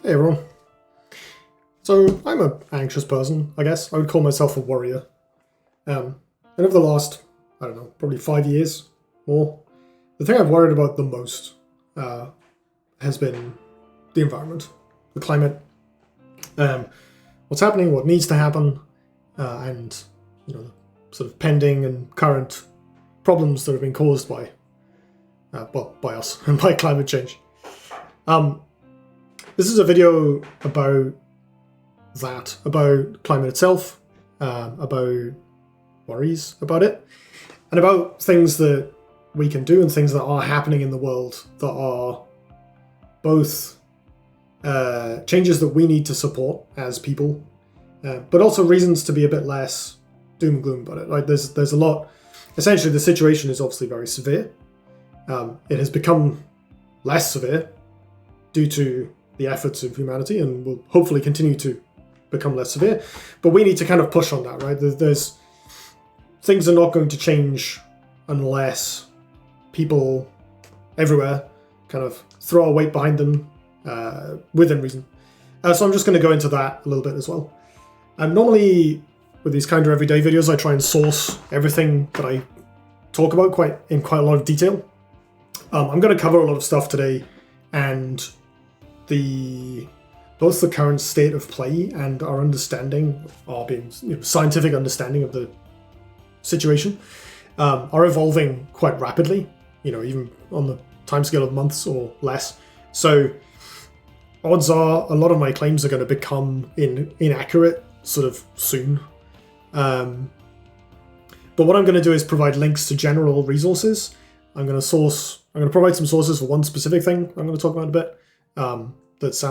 Hey everyone. So I'm an anxious person, I guess. I would call myself a worrier. And over the last, I don't know, probably 5 years more, the thing I've worried about the most has been the environment, the climate, what's happening, what needs to happen, and the sort of pending and current problems that have been caused by, by us and by climate change. This is a video about that, about climate itself, about worries about it, and about things that we can do and things that are happening in the world that are both changes that we need to support as people, but also reasons to be a bit less doom and gloom about it. Like there's a lot. Essentially, the situation is obviously very severe. It has become less severe due to the efforts of humanity, and will hopefully continue to become less severe. But we need to kind of push on that, right? There's things are not going to change unless people everywhere kind of throw a weight behind them within reason. So I'm just going to go into that a little bit as well. Normally, with these kind of everyday videos, I try and source everything that I talk about in quite a lot of detail. I'm going to cover a lot of stuff today, and both the current state of play and our understanding, our scientific understanding of the situation, are evolving quite rapidly. Even on the timescale of months or less. So odds are a lot of my claims are going to become inaccurate sort of soon. But what I'm going to do is provide links to general resources. I'm going to provide some sources for one specific thing I'm going to talk about in a bit. That's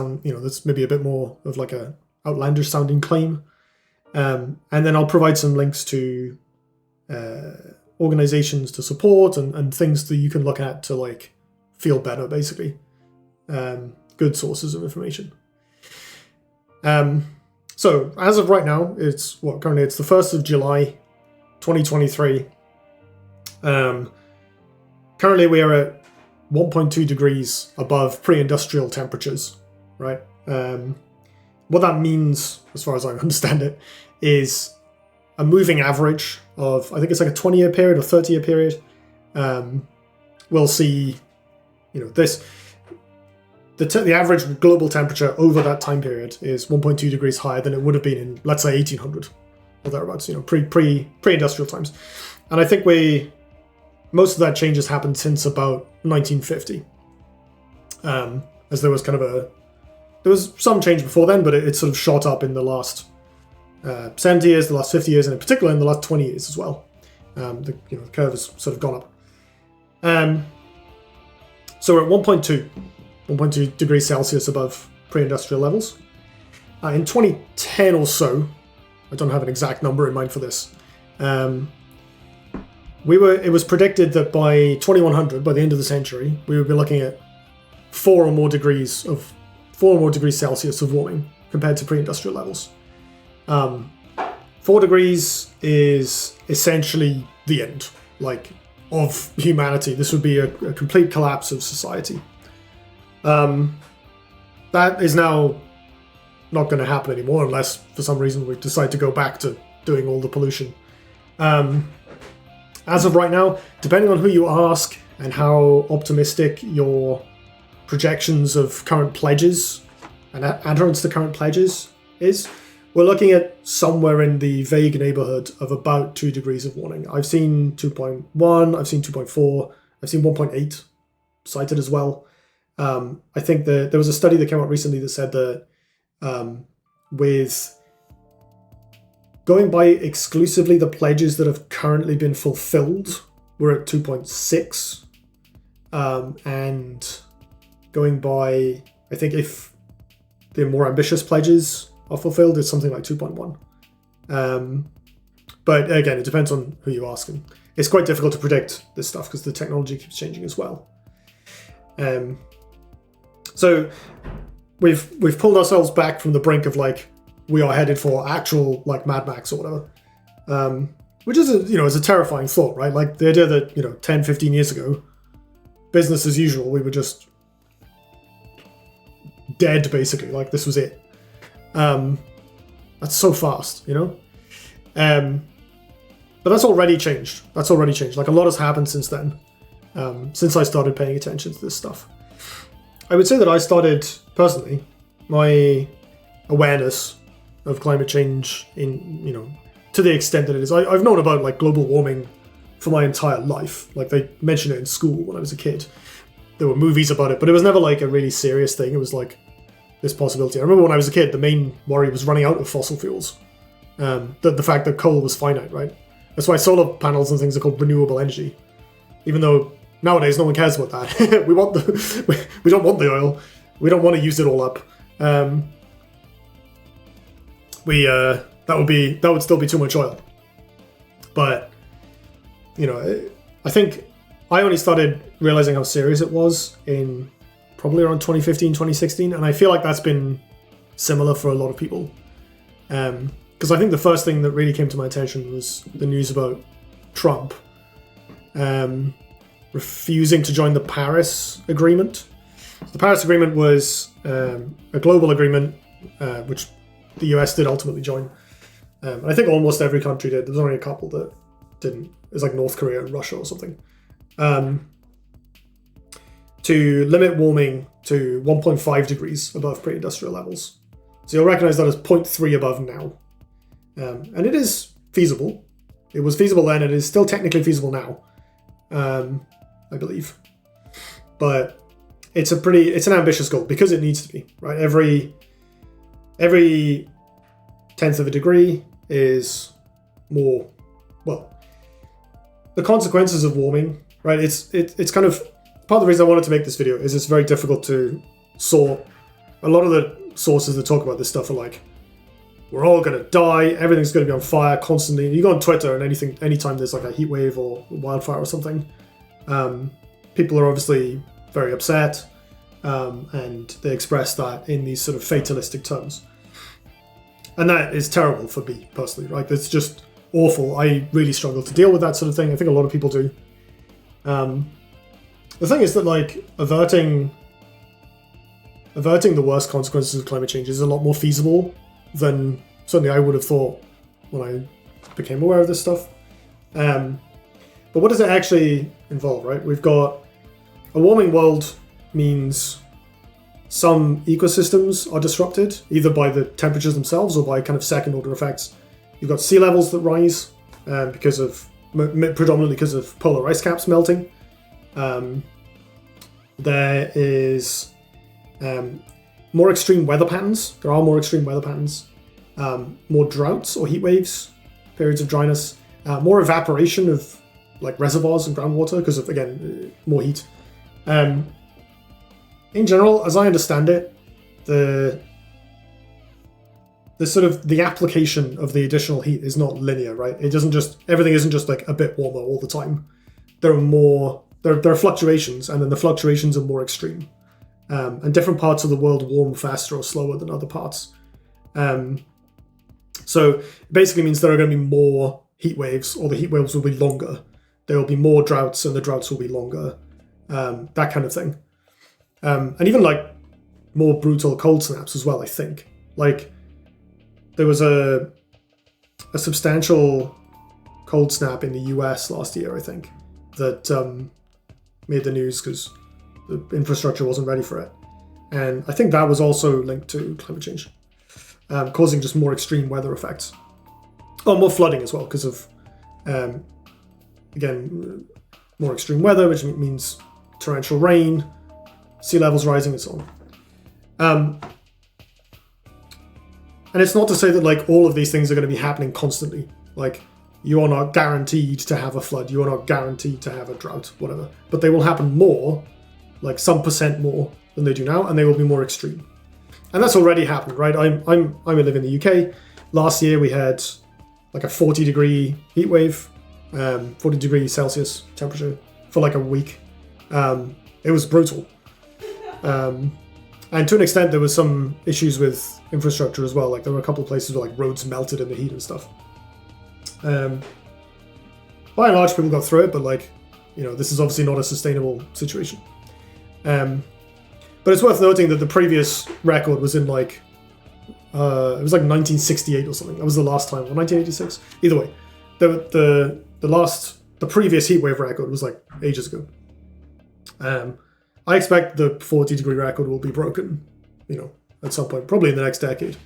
maybe a bit more of like a outlandish sounding claim. And then I'll provide some links to organizations to support and things that you can look at to like feel better, basically. Good sources of information. So as of right now, it's the 1st of July, 2023. Currently we are at 1.2 degrees above pre-industrial temperatures, right? What that means, as far as I understand it, is a moving average of, I think it's like a 20-year period or 30-year period. We'll see, the average global temperature over that time period is 1.2 degrees higher than it would have been in, let's say, 1800 or thereabouts, pre-industrial times. And I think most of that change has happened since about 1950. As there was some change before then, but it sort of shot up in the last 70 years, the last 50 years, and in particular in the last 20 years as well. The curve has sort of gone up. So we're at 1.2 degrees Celsius above pre-industrial levels. In 2010 or so, I don't have an exact number in mind for this, it was predicted that by 2100, by the end of the century, we would be looking at 4 or more degrees Celsius of warming compared to pre-industrial levels. 4 degrees is essentially the end, of humanity. This would be a complete collapse of society. That is now not going to happen anymore unless for some reason we decide to go back to doing all the pollution. As of right now, depending on who you ask and how optimistic your projections of current pledges and adherence to current pledges is, we're looking at somewhere in the vague neighborhood of about 2 degrees of warming. I've seen 2.1, I've seen 2.4, I've seen 1.8 cited as well. I think there was a study that came out recently that said that with going by exclusively the pledges that have currently been fulfilled, we're at 2.6. And going by, I think if the more ambitious pledges are fulfilled, it's something like 2.1. But again, it depends on who you ask. And it's quite difficult to predict this stuff because the technology keeps changing as well. So we've pulled ourselves back from the brink of we are headed for actual Mad Max or whatever, which is is a terrifying thought, right? The idea that 10, 15 years ago, business as usual, we were just dead, basically. Like, this was it. That's so fast, you know? But that's already changed. That's already changed. Like, a lot has happened since then, since I started paying attention to this stuff. I would say that I started, personally, my awareness of climate change in, you know, to the extent that it is. I've known about, like, global warming for my entire life. Like, they mentioned it in school when I was a kid. There were movies about it, but it was never, like, a really serious thing. It was, like, this possibility. I remember when I was a kid, the main worry was running out of fossil fuels. The fact that coal was finite, right? That's why solar panels and things are called renewable energy. Even though nowadays no one cares about that. we don't want the oil. We don't want to use it all up. That would still be too much oil. But, you know, I think I only started realizing how serious it was in probably around 2015, 2016, and I feel like that's been similar for a lot of people. Because I think the first thing that really came to my attention was the news about Trump refusing to join the Paris Agreement. The Paris Agreement was a global agreement which the US did ultimately join. And I think almost every country did. There's only a couple that didn't. It's like North Korea and Russia or something. To limit warming to 1.5 degrees above pre-industrial levels. So you'll recognize that as 0.3 above now. And it is feasible. It was feasible then, it is still technically feasible now, I believe. But it's an ambitious goal because it needs to be, right? Every tenth of a degree is more, well, the consequences of warming, right? It's kind of, part of the reason I wanted to make this video is it's very difficult to sort. A lot of the sources that talk about this stuff are like, we're all going to die, everything's going to be on fire constantly. You go on Twitter and anytime there's like a heat wave or wildfire or something, people are obviously very upset, and they express that in these sort of fatalistic terms. And that is terrible for me personally, right? It's just awful. I really struggle to deal with that sort of thing. I think a lot of people do. The thing is that, like, averting the worst consequences of climate change is a lot more feasible than certainly I would have thought when I became aware of this stuff. But what does it actually involve, right? We've got a warming world means some ecosystems are disrupted, either by the temperatures themselves or by kind of second order effects. You've got sea levels that rise predominantly because of polar ice caps melting. There is more extreme weather patterns. There are more extreme weather patterns. More droughts or heat waves, periods of dryness. More evaporation of like reservoirs and groundwater because of, again, more heat. In general, as I understand it, the sort of the application of the additional heat is not linear, right? Everything isn't just like a bit warmer all the time. There are fluctuations, and then the fluctuations are more extreme. And different parts of the world warm faster or slower than other parts. So it basically means there are going to be more heat waves, or the heat waves will be longer. There will be more droughts, and the droughts will be longer. That kind of thing. And even like more brutal cold snaps as well, I think. Like, there was a substantial cold snap in the US last year, I think, that made the news because the infrastructure wasn't ready for it. And I think that was also linked to climate change, causing just more extreme weather effects. Oh, more flooding as well because of, again, more extreme weather, which means torrential rain, sea levels rising, and so on. And it's not to say that like all of these things are going to be happening constantly. Like, you are not guaranteed to have a flood. You are not guaranteed to have a drought, whatever. But they will happen more, like some percent more than they do now, and they will be more extreme. And that's already happened, right? I live in the UK. Last year we had like a 40-degree heat wave, 40 degrees Celsius temperature for like a week. It was brutal. And to an extent, there was some issues with infrastructure as well. Like, there were a couple of places where like roads melted in the heat and stuff. By and large, people got through it, but like, you know, this is obviously not a sustainable situation. But it's worth noting that the previous record was in like, it was like 1968 or something. That was the last time, or 1986. Either way, the previous heatwave record was like ages ago. I expect the 40-degree record will be broken, at some point, probably in the next decade,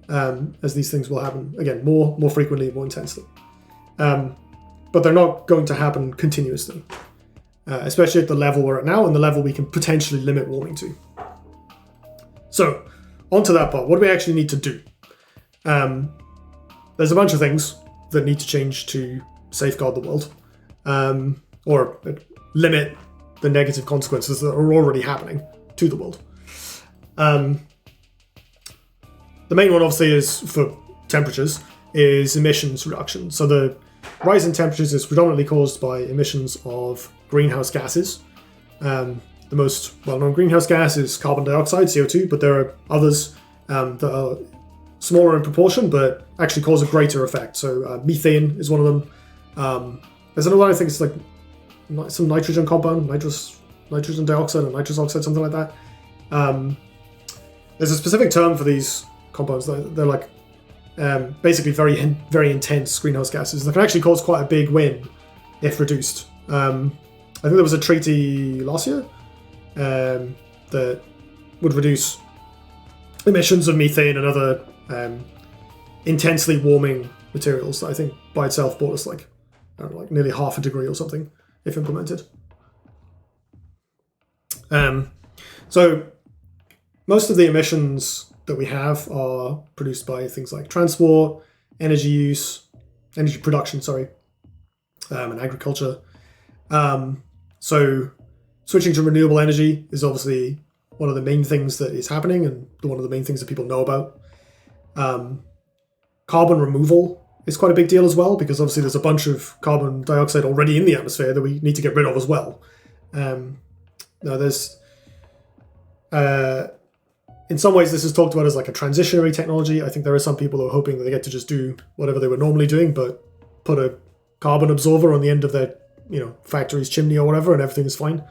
as these things will happen again more frequently, more intensely. But they're not going to happen continuously, especially at the level we're at now and the level we can potentially limit warming to. So, on to that part. What do we actually need to do? There's a bunch of things that need to change to safeguard the world, or limit the negative consequences that are already happening to the world. The main one, obviously, is for temperatures, is emissions reduction. So the rise in temperatures is predominantly caused by emissions of greenhouse gases. The most well-known greenhouse gas is carbon dioxide, CO2, but there are others that are smaller in proportion, but actually cause a greater effect. So methane is one of them. There's another one, I think it's like some nitrogen compound, nitrogen dioxide or nitrous oxide, something like that. There's a specific term for these compounds. They're like basically very, very intense greenhouse gases that can actually cause quite a big win if reduced. I think there was a treaty last year that would reduce emissions of methane and other intensely warming materials that I think by itself brought us like nearly half a degree or something if implemented. So most of the emissions that we have are produced by things like transport, energy production, and agriculture. So switching to renewable energy is obviously one of the main things that is happening and one of the main things that people know about. Carbon removal is quite a big deal as well, because obviously there's a bunch of carbon dioxide already in the atmosphere that we need to get rid of as well. Now there's in some ways this is talked about as like a transitionary technology. I think there are some people who are hoping that they get to just do whatever they were normally doing, but put a carbon absorber on the end of their factory's chimney or whatever, and everything is fine.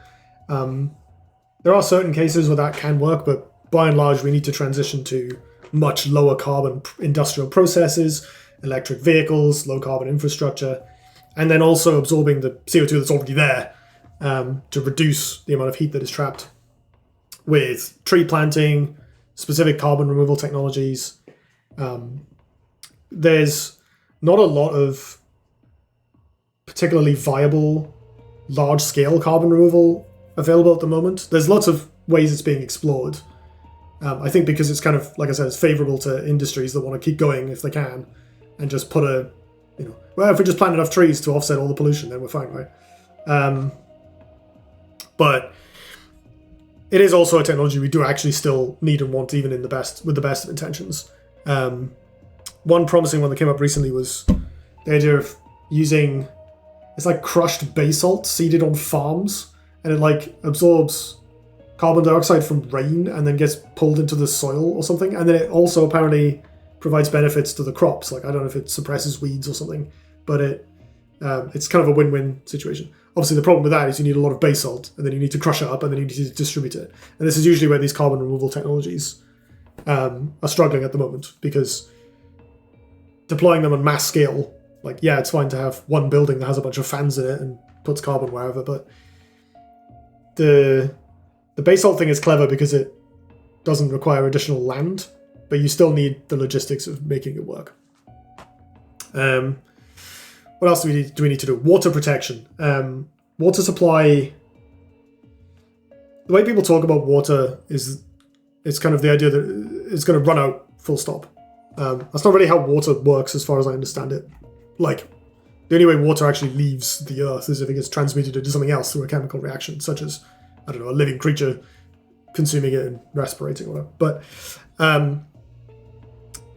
There are certain cases where that can work, but by and large we need to transition to much lower carbon industrial processes, electric vehicles, low carbon infrastructure, and then also absorbing the CO2 that's already there to reduce the amount of heat that is trapped with tree planting, specific carbon removal technologies. There's not a lot of particularly viable large-scale carbon removal available at the moment. There's lots of ways it's being explored. I think because it's kind of, like I said, it's favorable to industries that want to keep going if they can, and just put if we just plant enough trees to offset all the pollution, then we're fine, right? But it is also a technology we do actually still need and want, even with the best of intentions. One promising one that came up recently was the idea of using, it's like crushed basalt seeded on farms, and it like absorbs carbon dioxide from rain and then gets pulled into the soil or something, and then it also apparently provides benefits to the crops. Like, I don't know if it suppresses weeds or something, but it's kind of a win-win situation. Obviously, the problem with that is you need a lot of basalt, and then you need to crush it up, and then you need to distribute it. And this is usually where these carbon removal technologies are struggling at the moment, because deploying them on mass scale, like, yeah, it's fine to have one building that has a bunch of fans in it and puts carbon wherever, but the basalt thing is clever because it doesn't require additional land, but you still need the logistics of making it work. What else do we need to do? Water protection. Water supply. The way people talk about water is it's kind of the idea that it's going to run out full stop. That's not really how water works as far as I understand it. Like, the only way water actually leaves the earth is if it gets transmuted into something else through a chemical reaction, such as, I don't know, a living creature consuming it and respirating or whatever. But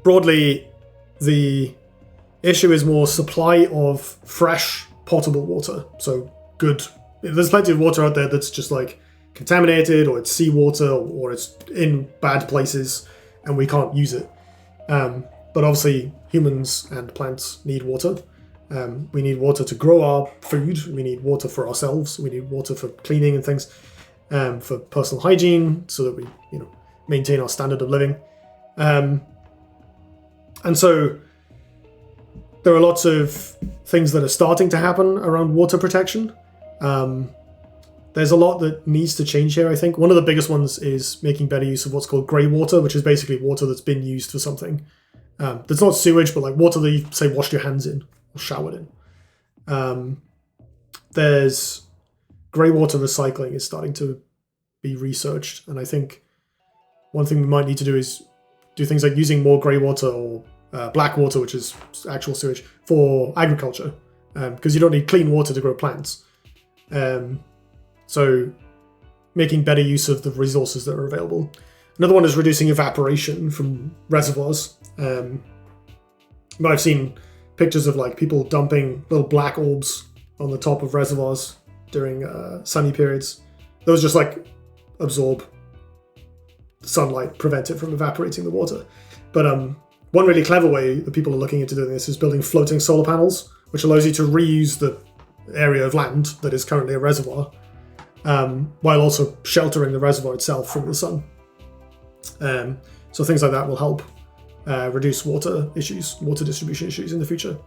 broadly, the issue is more supply of fresh, potable water. So good. There's plenty of water out there that's just like contaminated, or it's seawater, or it's in bad places, and we can't use it. But obviously, humans and plants need water. We need water to grow our food. We need water for ourselves. We need water for cleaning and things. for personal hygiene, so that we maintain our standard of living. And so there are lots of things that are starting to happen around water protection. There's a lot that needs to change here, I think. One of the biggest ones is making better use of what's called grey water, which is basically water that's been used for something. That's not sewage, but like water that you, say, washed your hands in or showered in. There's grey water recycling is starting to be researched, and I think one thing we might need to do is do things like using more grey water or black water, which is actual sewage, for agriculture, because you don't need clean water to grow plants. So making better use of the resources that are available. Another one is reducing evaporation from reservoirs. But I've seen pictures of like people dumping little black orbs on the top of reservoirs during sunny periods. Those just like absorb sunlight, prevent it from evaporating the water. But one really clever way that people are looking into doing this is building floating solar panels, which allows you to reuse the area of land that is currently a reservoir, while also sheltering the reservoir itself from the sun. So things like that will help reduce water distribution issues in the future.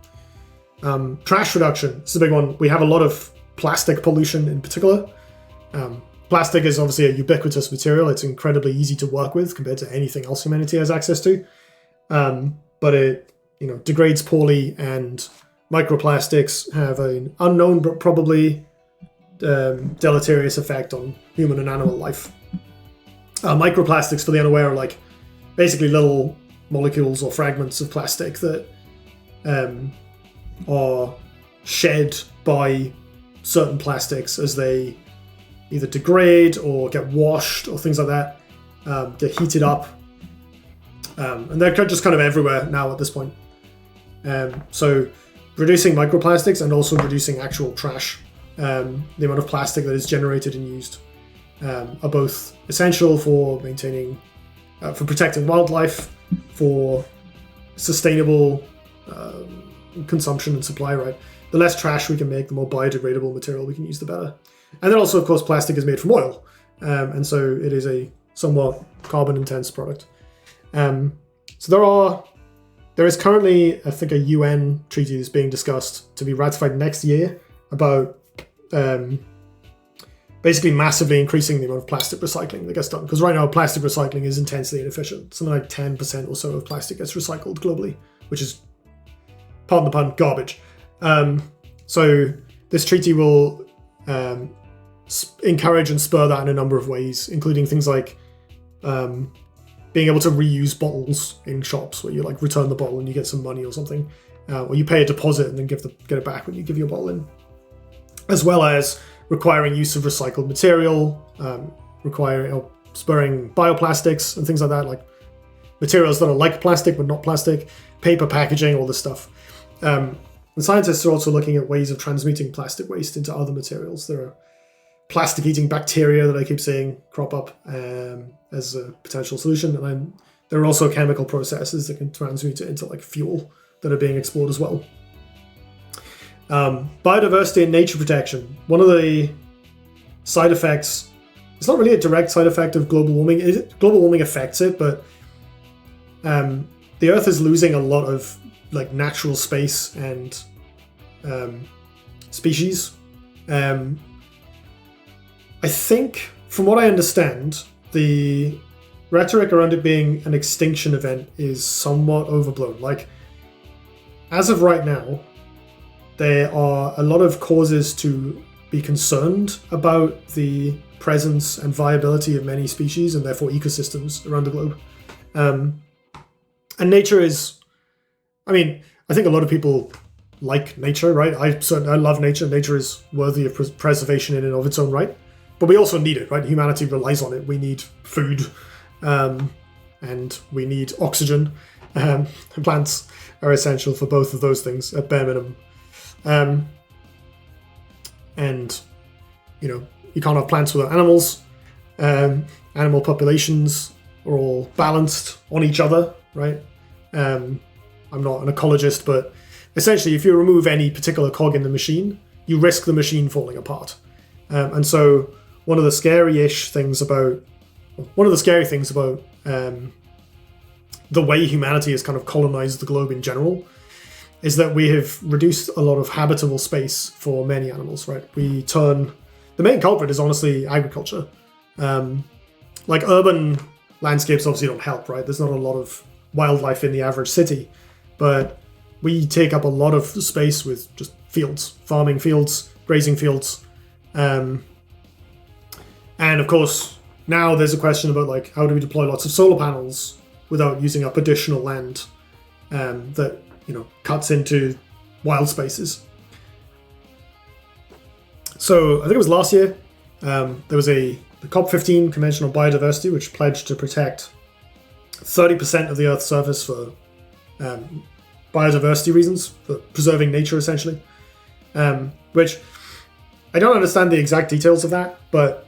Trash reduction is a big one. We have a lot of plastic pollution in particular. Plastic is obviously a ubiquitous material. It's incredibly easy to work with compared to anything else humanity has access to. But it degrades poorly, and microplastics have an unknown but probably deleterious effect on human and animal life. Microplastics, for the unaware, are like basically little molecules or fragments of plastic that are shed by certain plastics as they either degrade or get washed or things like that, get heated up. And they're just kind of everywhere now at this point. So reducing microplastics and also reducing actual trash, the amount of plastic that is generated and used, are both essential for maintaining, for protecting wildlife, for sustainable consumption and supply, right? The less trash we can make, the more biodegradable material we can use, the better. And then also, of course, plastic is made from oil. And so it is a somewhat carbon-intense product. So there is currently, I think, a UN treaty that's being discussed to be ratified next year about basically massively increasing the amount of plastic recycling that gets done. Because right now, plastic recycling is intensely inefficient. Something like 10% or so of plastic gets recycled globally, which is, pardon the pun, garbage. So this treaty will encourage and spur that in a number of ways, including things like being able to reuse bottles in shops, where you like return the bottle and you get some money or something, or you pay a deposit and then get it back when you give your bottle in, as well as requiring use of recycled material, spurring bioplastics and things like that, like materials that are like plastic but not plastic, paper packaging, all this stuff. And scientists are also looking at ways of transmuting plastic waste into other materials. There are plastic-eating bacteria that I keep seeing crop up as a potential solution, and there are also chemical processes that can transmute it into like fuel that are being explored as well. Biodiversity and nature protection. One of the side effects, it's not really a direct side effect of global warming. Global warming affects it, but the Earth is losing a lot of like natural space and species. I think, from what I understand, the rhetoric around it being an extinction event is somewhat overblown. Like, as of right now, there are a lot of causes to be concerned about the presence and viability of many species and therefore ecosystems around the globe. And nature is, I think a lot of people like nature, right? I love nature. Nature is worthy of preservation in and of its own right. But we also need it, right? Humanity relies on it. We need food, and we need oxygen. Plants are essential for both of those things at bare minimum. And, you can't have plants without animals. Animal populations are all balanced on each other, right? I'm not an ecologist, but essentially, if you remove any particular cog in the machine, you risk the machine falling apart. And so one of the scary things about the way humanity has kind of colonized the globe in general is that we have reduced a lot of habitable space for many animals, right? The main culprit is honestly agriculture. Like urban landscapes obviously don't help, right? There's not a lot of wildlife in the average city, but we take up a lot of space with just fields, farming fields, grazing fields. And of course, now there's a question about like, how do we deploy lots of solar panels without using up additional land that, cuts into wild spaces. So I think it was last year, there was the COP15 Convention on Biodiversity, which pledged to protect 30% of the Earth's surface for biodiversity reasons, for preserving nature essentially, which I don't understand the exact details of that, but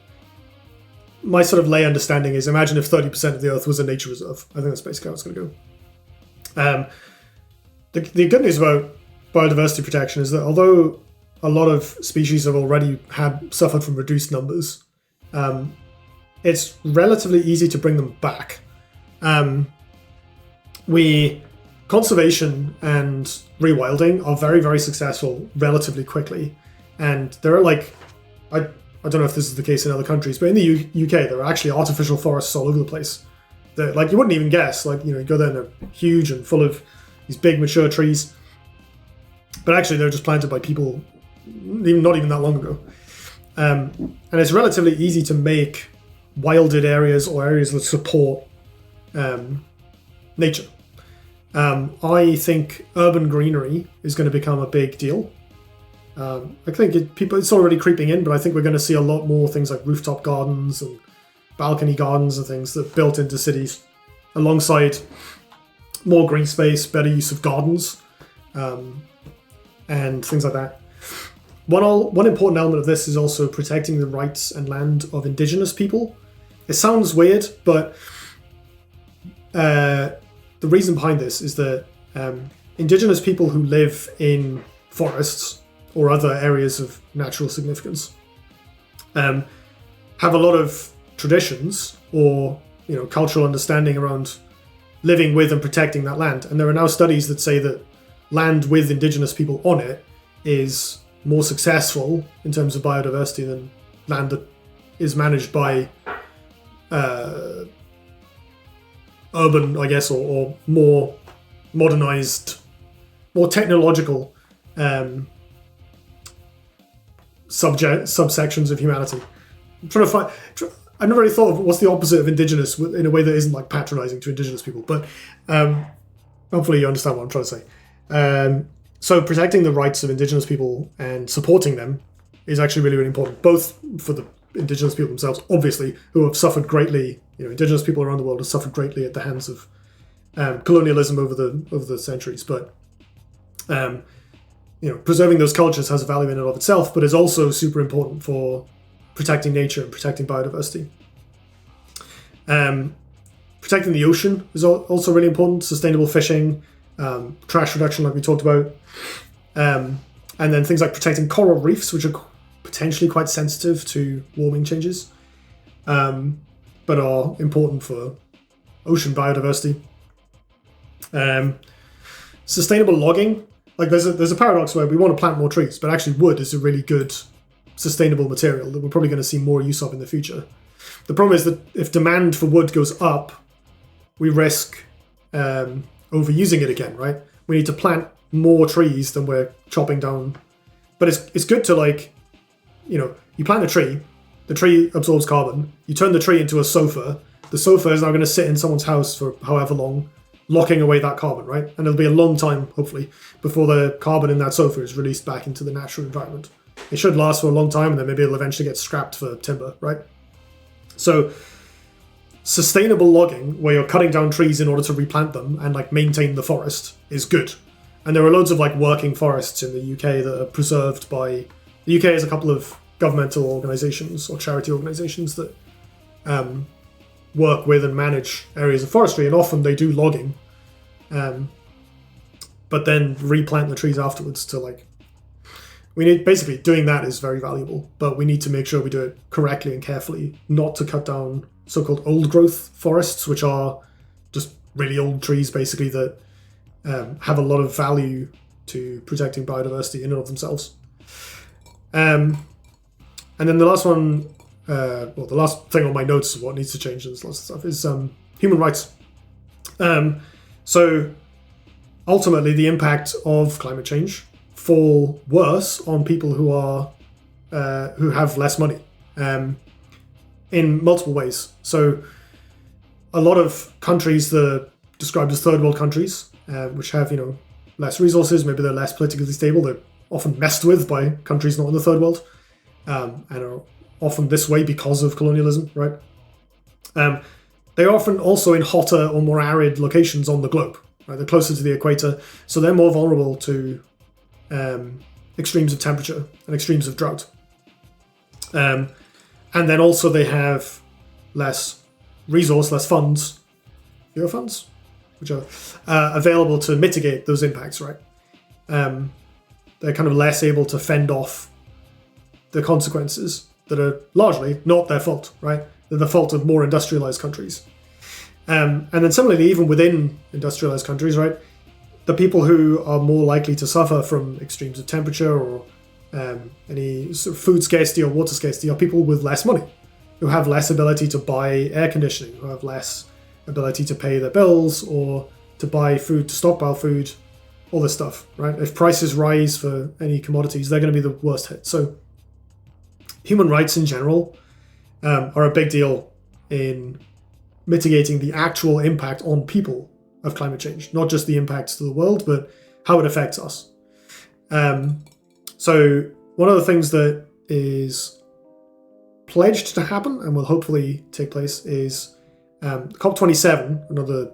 my sort of lay understanding is, imagine if 30% of the Earth was a nature reserve. I think that's basically how it's going to go. The good news about biodiversity protection is that although a lot of species have already suffered from reduced numbers, it's relatively easy to bring them back. Conservation and rewilding are very, very successful relatively quickly. And there are I don't know if this is the case in other countries, but in the UK, there are actually artificial forests all over the place. That you wouldn't even guess. You go there and they're huge and full of these big mature trees. But actually they're just planted by people not even that long ago. And it's relatively easy to make wilded areas or areas that support nature. I think urban greenery is going to become a big deal. I think it's already creeping in, but I think we're going to see a lot more things like rooftop gardens and balcony gardens and things that are built into cities, alongside more green space, better use of gardens, and things like that. One important element of this is also protecting the rights and land of indigenous people. It sounds weird, but the reason behind this is that indigenous people who live in forests or other areas of natural significance have a lot of traditions or cultural understanding around living with and protecting that land. And there are now studies that say that land with indigenous people on it is more successful in terms of biodiversity than land that is managed by urban, I guess, or more modernized, more technological subsections of humanity. I'm trying to find. I've never really thought of what's the opposite of indigenous in a way that isn't patronizing to indigenous people, but hopefully you understand what I'm trying to say. So protecting the rights of indigenous people and supporting them is actually really, really important, both for the indigenous people themselves, obviously, who have suffered greatly. Indigenous people around the world have suffered greatly at the hands of colonialism over the centuries, but preserving those cultures has a value in and of itself, but is also super important for protecting nature and protecting biodiversity. Protecting the ocean is also really important. Sustainable fishing, trash reduction, like we talked about, and then things like protecting coral reefs, which are potentially quite sensitive to warming changes, but are important for ocean biodiversity. Sustainable logging, there's a paradox where we want to plant more trees, but actually wood is a really good sustainable material that we're probably going to see more use of in the future. The problem is that if demand for wood goes up, we risk overusing it again, right? We need to plant more trees than we're chopping down. But it's good to you plant a tree, the tree absorbs carbon, you turn the tree into a sofa, the sofa is now going to sit in someone's house for however long, locking away that carbon, right? And it'll be a long time, hopefully, before the carbon in that sofa is released back into the natural environment. It should last for a long time, and then maybe it'll eventually get scrapped for timber, right? So sustainable logging, where you're cutting down trees in order to replant them and maintain the forest, is good. And there are loads of working forests in the UK that are preserved by... The UK has a couple of governmental organisations or charity organisations that work with and manage areas of forestry, and often they do logging, but then replant the trees afterwards to basically doing that is very valuable, but we need to make sure we do it correctly and carefully, not to cut down so-called old growth forests, which are just really old trees basically that have a lot of value to protecting biodiversity in and of themselves. And then the last one, the last thing on my notes of what needs to change and lots of stuff is human rights. So ultimately, the impact of climate change fall worse on people who have less money in multiple ways. So a lot of countries that are described as third world countries, which have less resources, maybe they're less politically stable, they're often messed with by countries not in the third world, and are often this way because of colonialism, right? They're often also in hotter or more arid locations on the globe, right? They're closer to the equator, so they're more vulnerable to extremes of temperature and extremes of drought. And then also they have less resource, less funds, fewer funds, which are available to mitigate those impacts, right? They're kind of less able to fend off the consequences that are largely not their fault, right? They're the fault of more industrialized countries. And then similarly, even within industrialized countries, right, the people who are more likely to suffer from extremes of temperature or any sort of food scarcity or water scarcity are people with less money, who have less ability to buy air conditioning, who have less ability to pay their bills or to buy food, to stockpile food, all this stuff, right? If prices rise for any commodities, they're going to be the worst hit. So human rights in general are a big deal in mitigating the actual impact on people of climate change, not just the impacts to the world, but how it affects us. So one of the things that is pledged to happen and will hopefully take place is COP27, another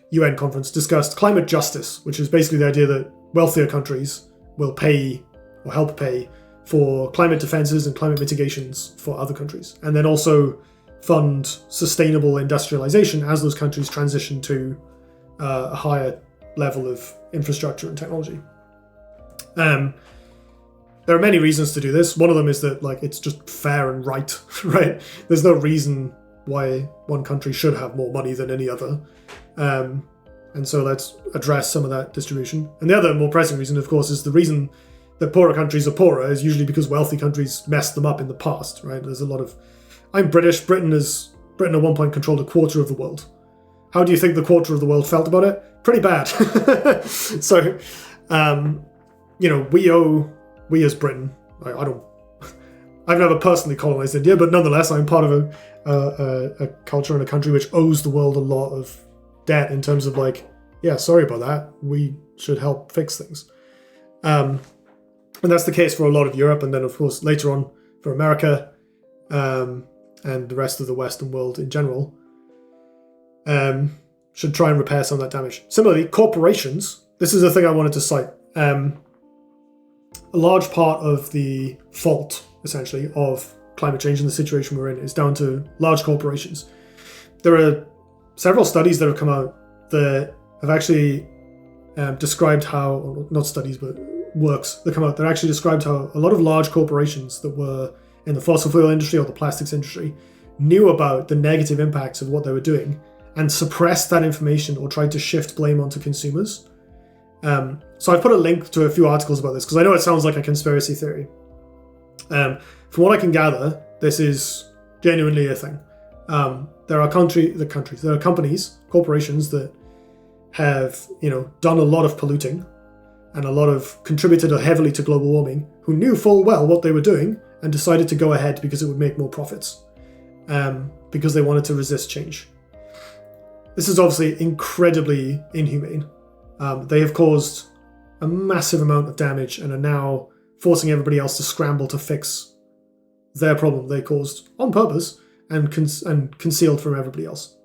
UN conference, discussed climate justice, which is basically the idea that wealthier countries will pay or help pay for climate defenses and climate mitigations for other countries, and then also fund sustainable industrialization as those countries transition to a higher level of infrastructure and technology. There are many reasons to do this. One of them is that it's just fair and right, right? There's no reason why one country should have more money than any other. And so let's address some of that distribution. And the other more pressing reason, of course, is the reason that poorer countries are poorer is usually because wealthy countries messed them up in the past, right? There's a lot of... I'm British. Britain at one point controlled a quarter of the world. How do you think the quarter of the world felt about it? Pretty bad. So, we as Britain, I've never personally colonized India, but nonetheless, I'm part of a culture and a country which owes the world a lot of debt in terms of sorry about that. We should help fix things. And that's the case for a lot of Europe, and then of course later on for America, and the rest of the Western world in general, should try and repair some of that damage. Similarly, corporations, this is a thing I wanted to cite. A large part of the fault, essentially, of climate change and the situation we're in is down to large corporations. There are several studies that have come out that have actually described how, not studies, but works that come out that actually described how a lot of large corporations that were in the fossil fuel industry or the plastics industry knew about the negative impacts of what they were doing and suppressed that information or tried to shift blame onto consumers. So I've put a link to a few articles about this because I know it sounds like a conspiracy theory. From what I can gather, this is genuinely a thing. There are companies, corporations that have, done a lot of polluting and a lot of contributed heavily to global warming, who knew full well what they were doing and decided to go ahead because it would make more profits, because they wanted to resist change. This is obviously incredibly inhumane. They have caused a massive amount of damage and are now forcing everybody else to scramble to fix their problem they caused on purpose and concealed from everybody else.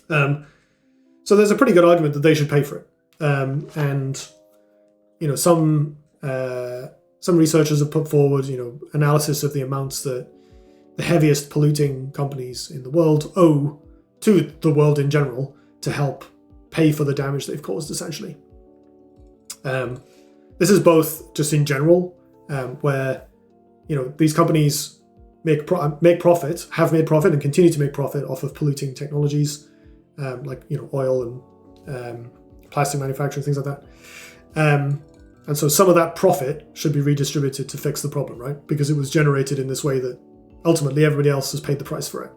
So there's a pretty good argument that they should pay for it. And some researchers have put forward, analysis of the amounts that the heaviest polluting companies in the world owe to the world in general to help pay for the damage they've caused, essentially. this is both just in general, where these companies make profit, have made profit, and continue to make profit off of polluting technologies, like oil and plastic manufacturing, things like that. And so some of that profit should be redistributed to fix the problem, right? Because it was generated in this way that ultimately everybody else has paid the price for it.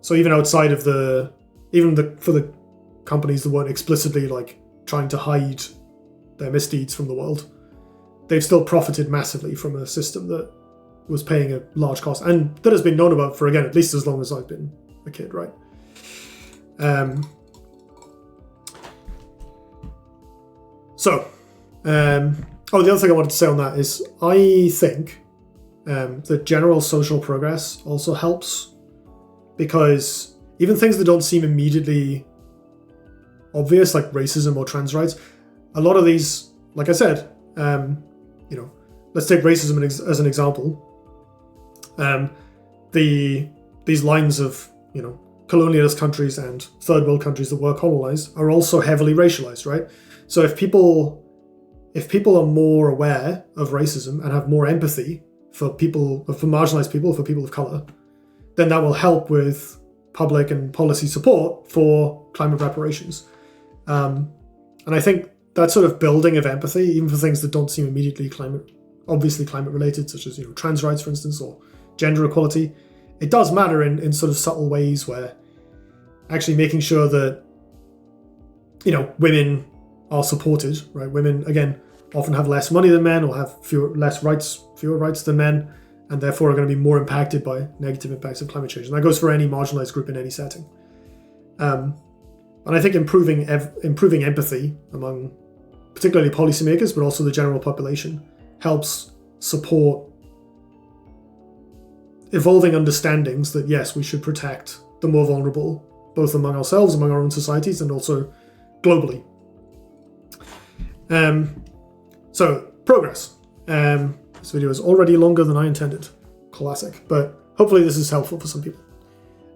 So even outside of for the companies that weren't explicitly like trying to hide their misdeeds from the world, they've still profited massively from a system that was paying a large cost, and that has been known about for, again, at least as long as I've been a kid, right? The other thing I wanted to say on that is I think that general social progress also helps, because even things that don't seem immediately obvious, like racism or trans rights, a lot of these, like I said, let's take racism as an example. These lines of colonialist countries and third world countries that were colonized are also heavily racialized, right? So if people are more aware of racism and have more empathy for marginalized people, for people of color, then that will help with public and policy support for climate reparations. And I think that sort of building of empathy, even for things that don't seem immediately obviously climate related, such as trans rights, for instance, or gender equality, it does matter in sort of subtle ways, where actually making sure that women are supported, right? Women, again, often have less money than men, or have fewer rights than men, and therefore are going to be more impacted by negative impacts of climate change. And that goes for any marginalized group in any setting. And I think improving empathy among particularly policymakers, but also the general population, helps support evolving understandings that, yes, we should protect the more vulnerable, both among ourselves, among our own societies, and also globally. So, progress. This video is already longer than I intended. Classic. But hopefully this is helpful for some people.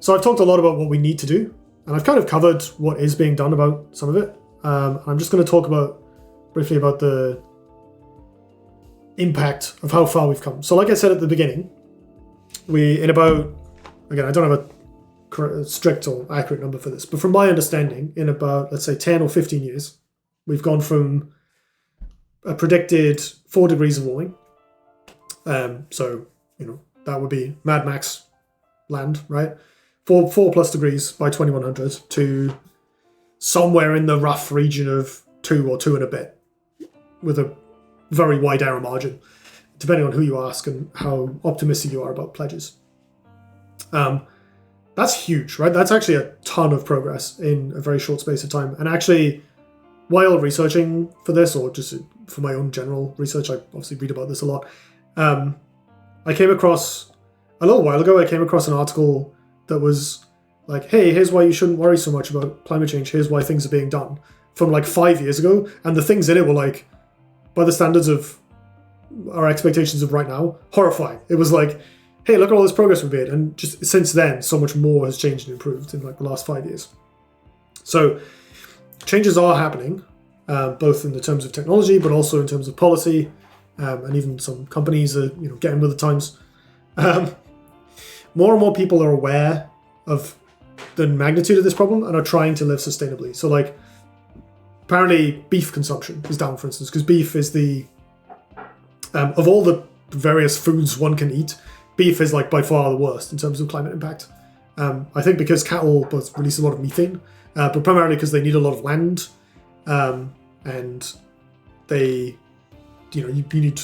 So I've talked a lot about what we need to do, and I've kind of covered what is being done about some of it. I'm just going to talk briefly about the impact of how far we've come. So like I said at the beginning, again, I don't have a strict or accurate number for this, but from my understanding, in about, let's say, 10 or 15 years, we've gone from a predicted 4 degrees of warming. So, that would be Mad Max land, right? 4 plus degrees by 2100 to somewhere in the rough region of 2 or 2 and a bit, with a very wide error margin, depending on who you ask and how optimistic you are about pledges. That's huge, right? That's actually a ton of progress in a very short space of time. And actually, while researching for this, or just for my own general research, I obviously read about this a lot. I came across, a little while ago, an article that was like, hey, here's why you shouldn't worry so much about climate change. Here's why things are being done, from like 5 years ago. And the things in it were like, by the standards of our expectations of right now, horrifying. It was like, hey, look at all this progress we've made. And just since then, so much more has changed and improved in like the last 5 years. So changes are happening, both in the terms of technology, but also in terms of policy, and even some companies are getting with the times. More and more people are aware of the magnitude of this problem and are trying to live sustainably. So like, apparently beef consumption is down, for instance, because beef is of all the various foods one can eat, beef is like by far the worst in terms of climate impact. I think because cattle both release a lot of methane, but primarily because they need a lot of land, and they, you need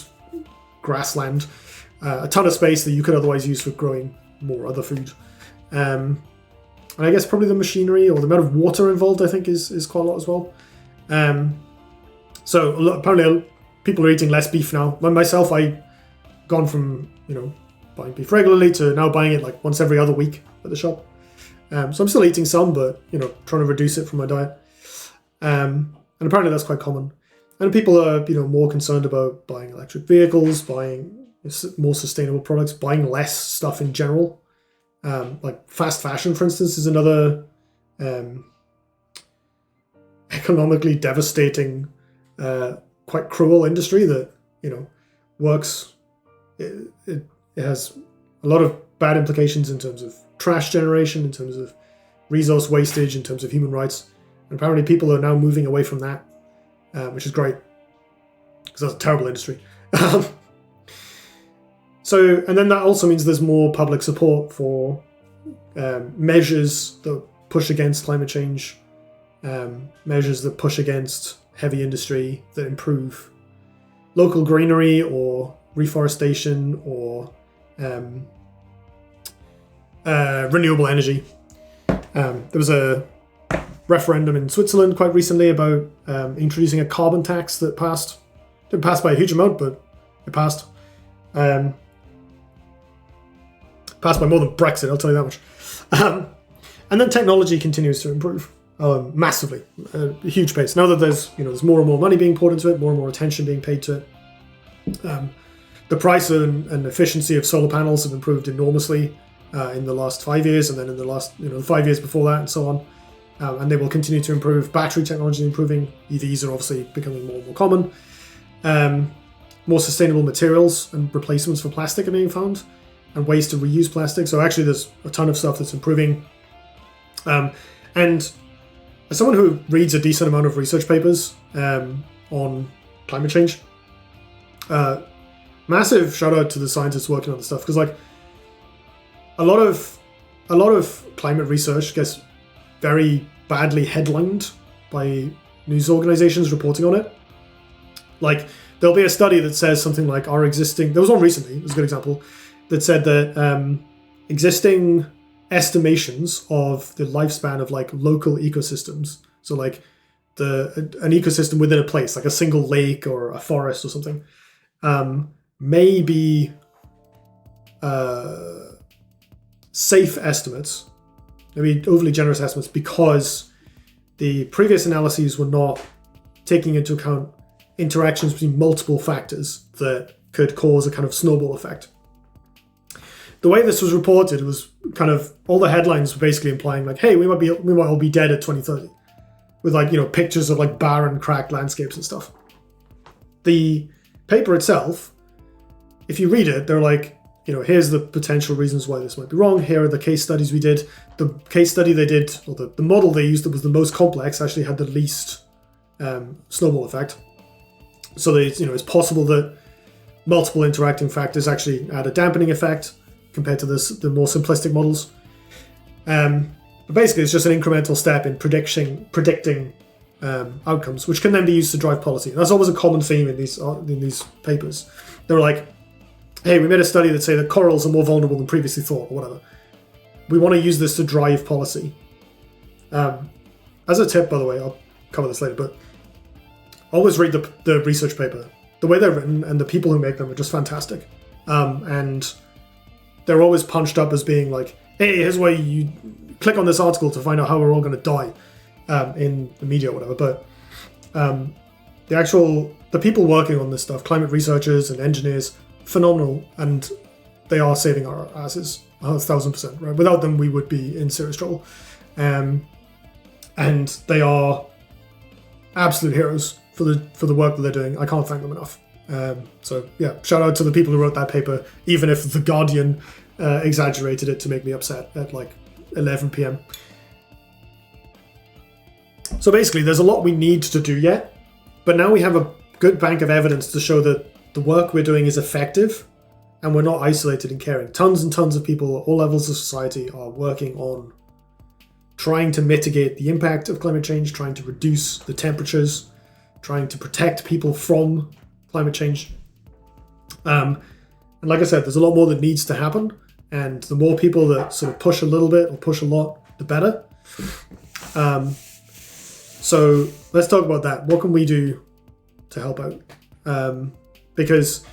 grassland, a ton of space that you could otherwise use for growing more other food. And I guess probably the machinery or the amount of water involved, I think, is quite a lot as well. So apparently people are eating less beef now. Myself, I've gone from buying beef regularly to now buying it like once every other week at the shop. So I'm still eating some, but trying to reduce it from my diet. And apparently that's quite common. And people are more concerned about buying electric vehicles, buying more sustainable products, buying less stuff in general. Like fast fashion, for instance, is another economically devastating quite cruel industry that, works. It has a lot of bad implications in terms of trash generation, in terms of resource wastage, in terms of human rights. And apparently people are now moving away from that, which is great, because that's a terrible industry. And then that also means there's more public support for measures that push against climate change, measures that push against heavy industry, that improve local greenery or reforestation or renewable energy. There was a referendum in Switzerland quite recently about introducing a carbon tax that passed. Didn't pass by a huge amount, but it passed. Passed by more than Brexit, I'll tell you that much. And then technology continues to improve massively, a huge pace. Now that there's more and more money being poured into it, more and more attention being paid to it. The price and efficiency of solar panels have improved enormously in the last 5 years, and then in the last 5 years before that, and so on. And they will continue to improve. Battery technology improving. EVs are obviously becoming more and more common. More sustainable materials and replacements for plastic are being found, and ways to reuse plastic. So actually there's a ton of stuff that's improving. And as someone who reads a decent amount of research papers on climate change, massive shout out to the scientists working on this stuff, because like a lot of climate research gets very badly headlined by news organizations reporting on it. Like there'll be a study that says something like there was one recently, it was a good example, that said that existing estimations of the lifespan of like local ecosystems, so like an ecosystem within a place, like a single lake or a forest or something, may be safe estimates, maybe overly generous estimates, because the previous analyses were not taking into account interactions between multiple factors that could cause a kind of snowball effect. The way this was reported was kind of, all the headlines were basically implying like, hey, we might all be dead at 2030, with like, pictures of like barren, cracked landscapes and stuff. The paper itself, if you read it, they're like, here's the potential reasons why this might be wrong. Here are the case studies we did. The case study they did, or the model they used that was the most complex, actually had the least snowball effect. So it's possible that multiple interacting factors actually add a dampening effect compared to the more simplistic models. But basically, it's just an incremental step in predicting outcomes, which can then be used to drive policy. And that's always a common theme in these papers. They're like, hey, we made a study that say that corals are more vulnerable than previously thought, or whatever. We want to use this to drive policy. As a tip, by the way, I'll cover this later, but always read the research paper. The way they're written and the people who make them are just fantastic. And they're always punched up as being like, hey, here's why you click on this article to find out how we're all going to die in the media or whatever. But the people working on this stuff, climate researchers and engineers, phenomenal, and they are saving our asses 1,000%. Right? Without them, we would be in serious trouble. And they are absolute heroes for the work that they're doing. I can't thank them enough. So yeah, shout out to the people who wrote that paper, even if The Guardian exaggerated it to make me upset at like 11 p.m. So basically, there's a lot we need to do yet, but now we have a good bank of evidence to show that the work we're doing is effective, and we're not isolated in caring. Tons and tons of people at all levels of society are working on trying to mitigate the impact of climate change, trying to reduce the temperatures, trying to protect people from climate change. And like I said, there's a lot more that needs to happen, and the more people that sort of push a little bit or push a lot, the better. So let's talk about that. What can we do to help out? Because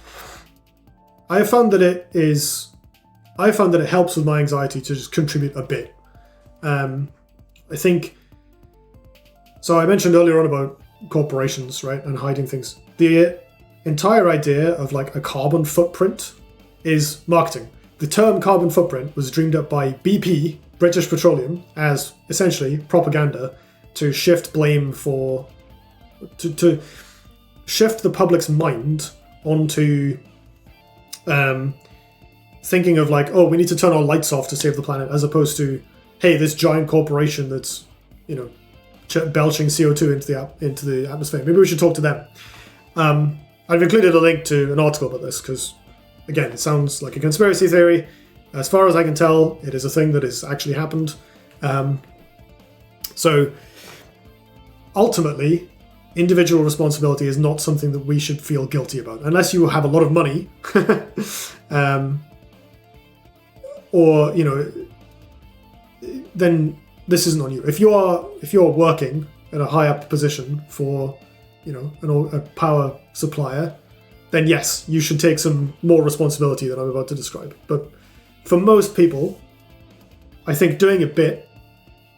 I have found that it helps with my anxiety to just contribute a bit. I think, so I mentioned earlier on about corporations, right, and hiding things. The entire idea of like a carbon footprint is marketing. The term carbon footprint was dreamed up by BP, British Petroleum, as essentially propaganda to shift blame to shift the public's mind onto thinking of like, oh, we need to turn our lights off to save the planet, as opposed to, hey, this giant corporation that's, you know, belching CO2 into the atmosphere. Maybe we should talk to them. I've included a link to an article about this because, again, it sounds like a conspiracy theory. As far as I can tell, it is a thing that has actually happened. So ultimately, individual responsibility is not something that we should feel guilty about, unless you have a lot of money, or, you know, then this isn't on you. If you're working at a high up position for, you know, a power supplier, then yes, you should take some more responsibility than I'm about to describe. But for most people, I think doing a bit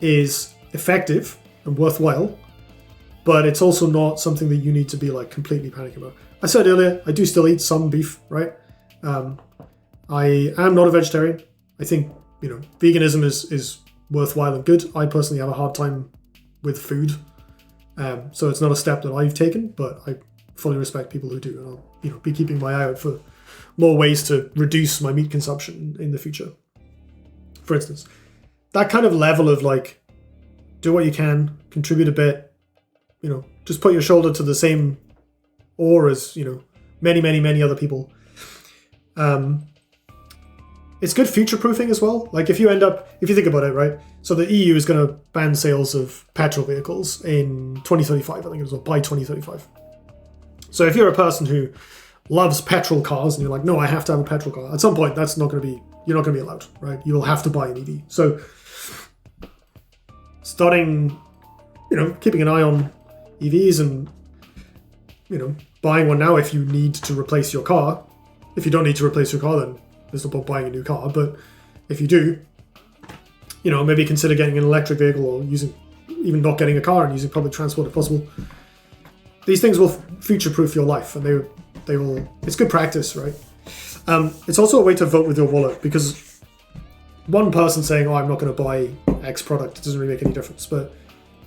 is effective and worthwhile, but it's also not something that you need to be like completely panicking about. I said earlier, I do still eat some beef, right? I am not a vegetarian. I think, you know, veganism is worthwhile and good. I personally have a hard time with food, so it's not a step that I've taken, but I fully respect people who do, and I'll, you know, be keeping my eye out for more ways to reduce my meat consumption in the future. For instance, that kind of level of like, do what you can, contribute a bit, you know, just put your shoulder to the same oar as, you know, many other people. It's good future-proofing as well. Like if you think about it, right? So the EU is going to ban sales of petrol vehicles in 2035, I think it was, or by 2035. So if you're a person who loves petrol cars and you're like, no, I have to have a petrol car, at some point you're not going to be allowed, right? You will have to buy an EV. So starting, you know, keeping an eye on EVs and, you know, buying one now if you need to replace your car. If you don't need to replace your car, then there's no point buying a new car. But if you do, you know, maybe consider getting an electric vehicle, or even not getting a car and using public transport if possible. These things will future-proof your life, and they will. It's good practice, right? It's also a way to vote with your wallet, because one person saying, "Oh, I'm not going to buy X product," it doesn't really make any difference. But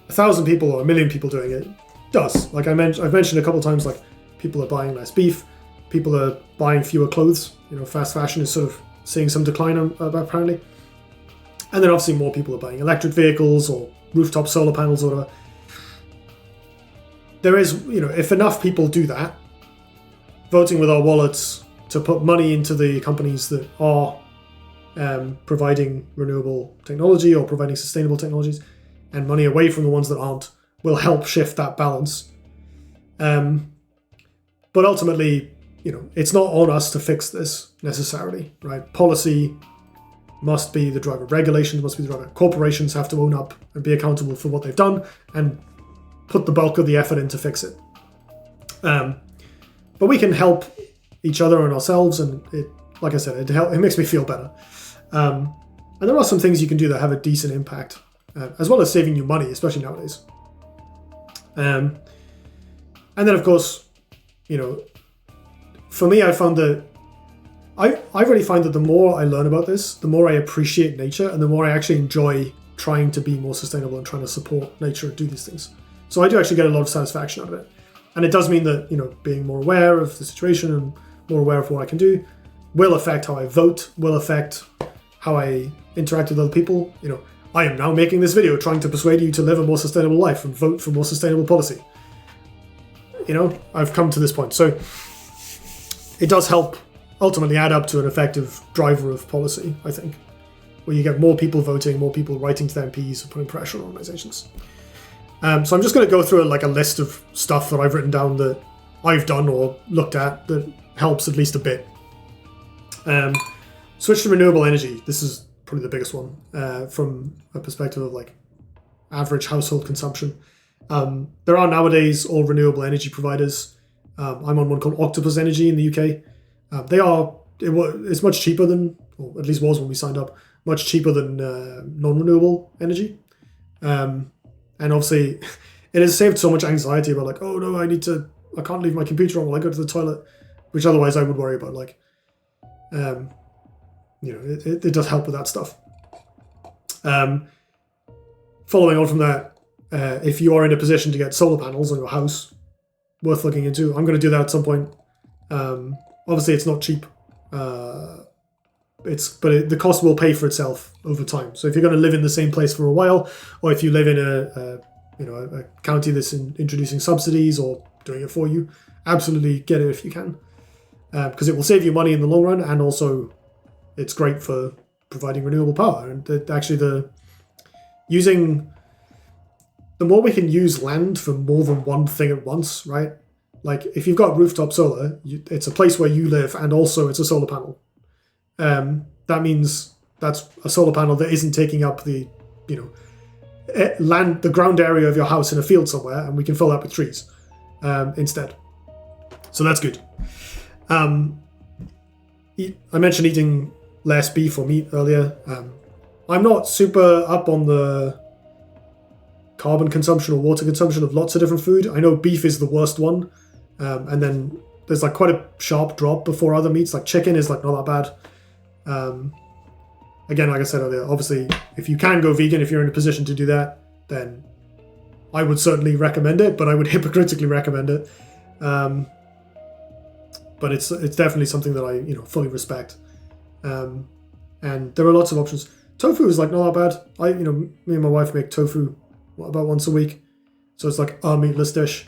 1,000 people or 1,000,000 people doing it does. Like I've mentioned a couple of times, like people are buying less beef, people are buying fewer clothes. You know, fast fashion is sort of seeing some decline apparently. And then obviously more people are buying electric vehicles or rooftop solar panels or whatever. There is, you know, if enough people do that, voting with our wallets to put money into the companies that are providing renewable technology or providing sustainable technologies, and money away from the ones that aren't, will help shift that balance. But ultimately, you know, it's not on us to fix this necessarily, right? Policy must be the driver. Regulations must be the driver. Corporations have to own up and be accountable for what they've done and put the bulk of the effort in to fix it. But we can help each other and ourselves, and it, like I said, it makes me feel better. And there are some things you can do that have a decent impact, as well as saving you money, especially nowadays. And then, of course, you know, for me, I found that I really find that the more I learn about this, the more I appreciate nature, and the more I actually enjoy trying to be more sustainable and trying to support nature and do these things. So I do actually get a lot of satisfaction out of it. And it does mean that, you know, being more aware of the situation and more aware of what I can do will affect how I vote, will affect how I interact with other people. You know, I am now making this video trying to persuade you to live a more sustainable life and vote for more sustainable policy. You know, I've come to this point. So it does help ultimately add up to an effective driver of policy, I think, where you get more people voting, more people writing to their MPs and putting pressure on organizations. So I'm just going to go through a list of stuff that I've written down that I've done or looked at that helps at least a bit. Switch to renewable energy. This is probably the biggest one from a perspective of like average household consumption. There are nowadays all renewable energy providers. I'm on one called Octopus Energy in the UK. It's much cheaper than, or at least was when we signed up, much cheaper than non-renewable energy. And obviously it has saved so much anxiety about like, oh no, I can't leave my computer on while I go to the toilet, which otherwise I would worry about. Like, you know, it does help with that stuff. Following on from that, if you are in a position to get solar panels on your house, worth looking into. I'm going to do that at some point. Obviously, it's not cheap. The cost will pay for itself over time. So if you're going to live in the same place for a while, or if you live in a county that's introducing subsidies or doing it for you, absolutely get it if you can, because it will save you money in the long run, and also it's great for providing renewable power. And the more we can use land for more than one thing at once, right? Like if you've got rooftop solar, it's a place where you live, and also it's a solar panel. That means that's a solar panel that isn't taking up the ground area of your house in a field somewhere, and we can fill that with trees instead. So that's good. I mentioned eating less beef or meat earlier. I'm not super up on the carbon consumption or water consumption of lots of different food. I know beef is the worst one, and then there's like quite a sharp drop before other meats. Like chicken is like not that bad. Again, like I said earlier, obviously if you can go vegan, if you're in a position to do that, then I would certainly recommend it, but I would hypocritically recommend it. But it's definitely something that I fully respect. And there are lots of options. Tofu is like not that bad. Me and my wife make tofu about once a week, so it's like a meatless dish.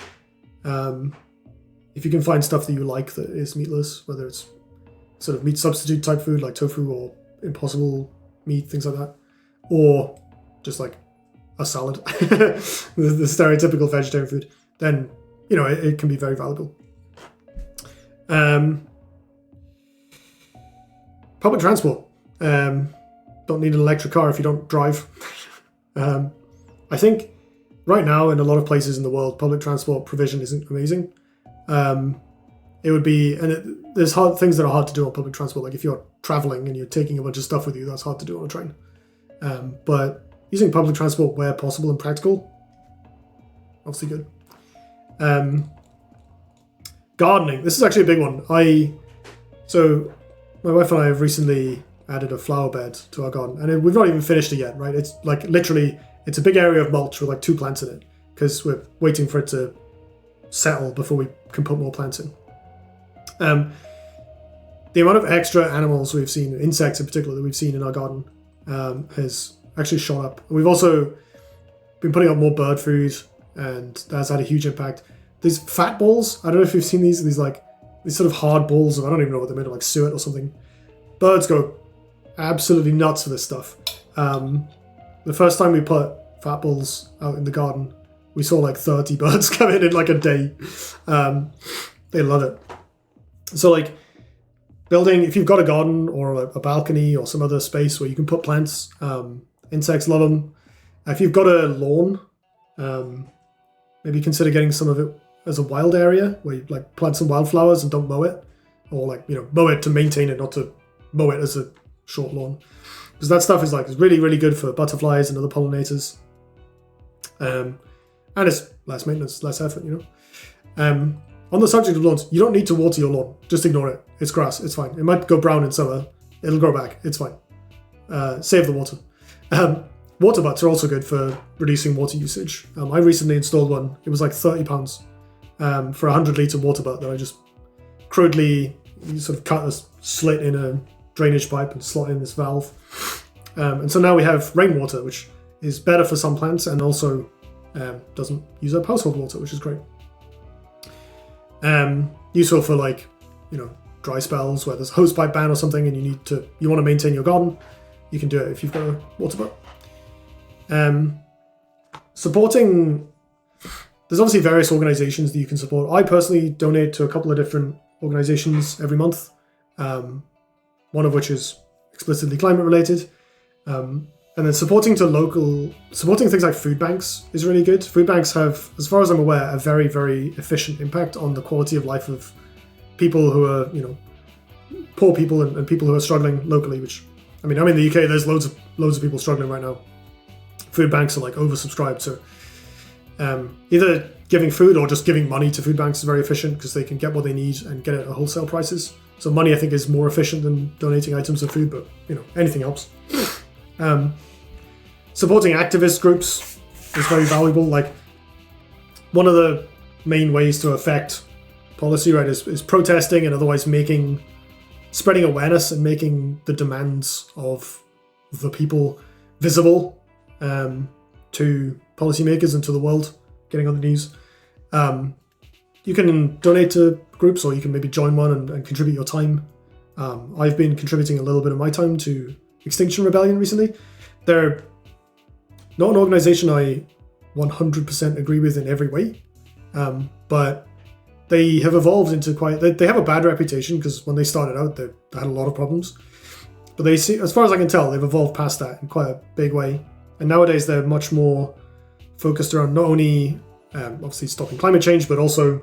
If you can find stuff that you like that is meatless, whether it's sort of meat substitute type food like tofu or impossible meat, things like that, or just like a salad, the stereotypical vegetarian food, then it can be very valuable. Public transport. Don't need an electric car if you don't drive. I think right now in a lot of places in the world, public transport provision isn't amazing. It would be, there's things that are hard to do on public transport. Like if you're traveling and you're taking a bunch of stuff with you, that's hard to do on a train. But using public transport where possible and practical, obviously good. Gardening. This is actually a big one. So my wife and I have recently added a flower bed to our garden, and we've not even finished it yet, right? It's like literally, it's a big area of mulch with like 2 plants in it, because we're waiting for it to settle before we can put more plants in. The amount of extra animals we've seen, insects in particular, that we've seen in our garden has actually shot up. We've also been putting up more bird food, and that's had a huge impact. These fat balls, I don't know if you've seen these sort of hard balls of, I don't even know what they're made of, like suet or something. Birds go absolutely nuts for this stuff. The first time we put fat balls out in the garden, we saw like 30 birds come in like a day. They love it. So like building, if you've got a garden or a balcony or some other space where you can put plants, insects love them. If you've got a lawn, maybe consider getting some of it as a wild area where you like plant some wildflowers and don't mow it, or like mow it to maintain it, not to mow it as a short lawn, because that stuff is really, really good for butterflies and other pollinators. And it's less maintenance, less effort, On the subject of lawns, you don't need to water your lawn. Just ignore it. It's grass. It's fine. It might go brown in summer. It'll grow back. It's fine. Save the water. Water butts are also good for reducing water usage. I recently installed one. It was like £30 for a 100-litre water butt that I just crudely sort of cut a slit in a drainage pipe and slot in this valve. And so now we have rainwater, which is better for some plants and also doesn't use up household water, which is great. Useful for dry spells where there's a hosepipe ban or something and you want to maintain your garden. You can do it if you've got a water butt. Supporting, there's obviously various organizations that you can support. I personally donate to a couple of different organizations every month, one of which is explicitly climate related. And then supporting things like food banks is really good. Food banks have, as far as I'm aware, a very, very efficient impact on the quality of life of people who are, poor people and people who are struggling locally, which, I'm in the UK, there's loads of people struggling right now. Food banks are oversubscribed, so either giving food or just giving money to food banks is very efficient because they can get what they need and get it at wholesale prices. So money, I think, is more efficient than donating items of food, but anything helps. Supporting activist groups is very valuable. Like one of the main ways to affect policy, right, is protesting and otherwise spreading awareness and making the demands of the people visible to policymakers and to the world, getting on the news. You can donate to groups, or you can maybe join one and contribute your time. I've been contributing a little bit of my time to Extinction Rebellion recently. They're not an organization I 100% agree with in every way, but they have evolved into they have a bad reputation because when they started out, they had a lot of problems. But they see, as far as I can tell, they've evolved past that in quite a big way. And nowadays they're much more focused around not only obviously stopping climate change, but also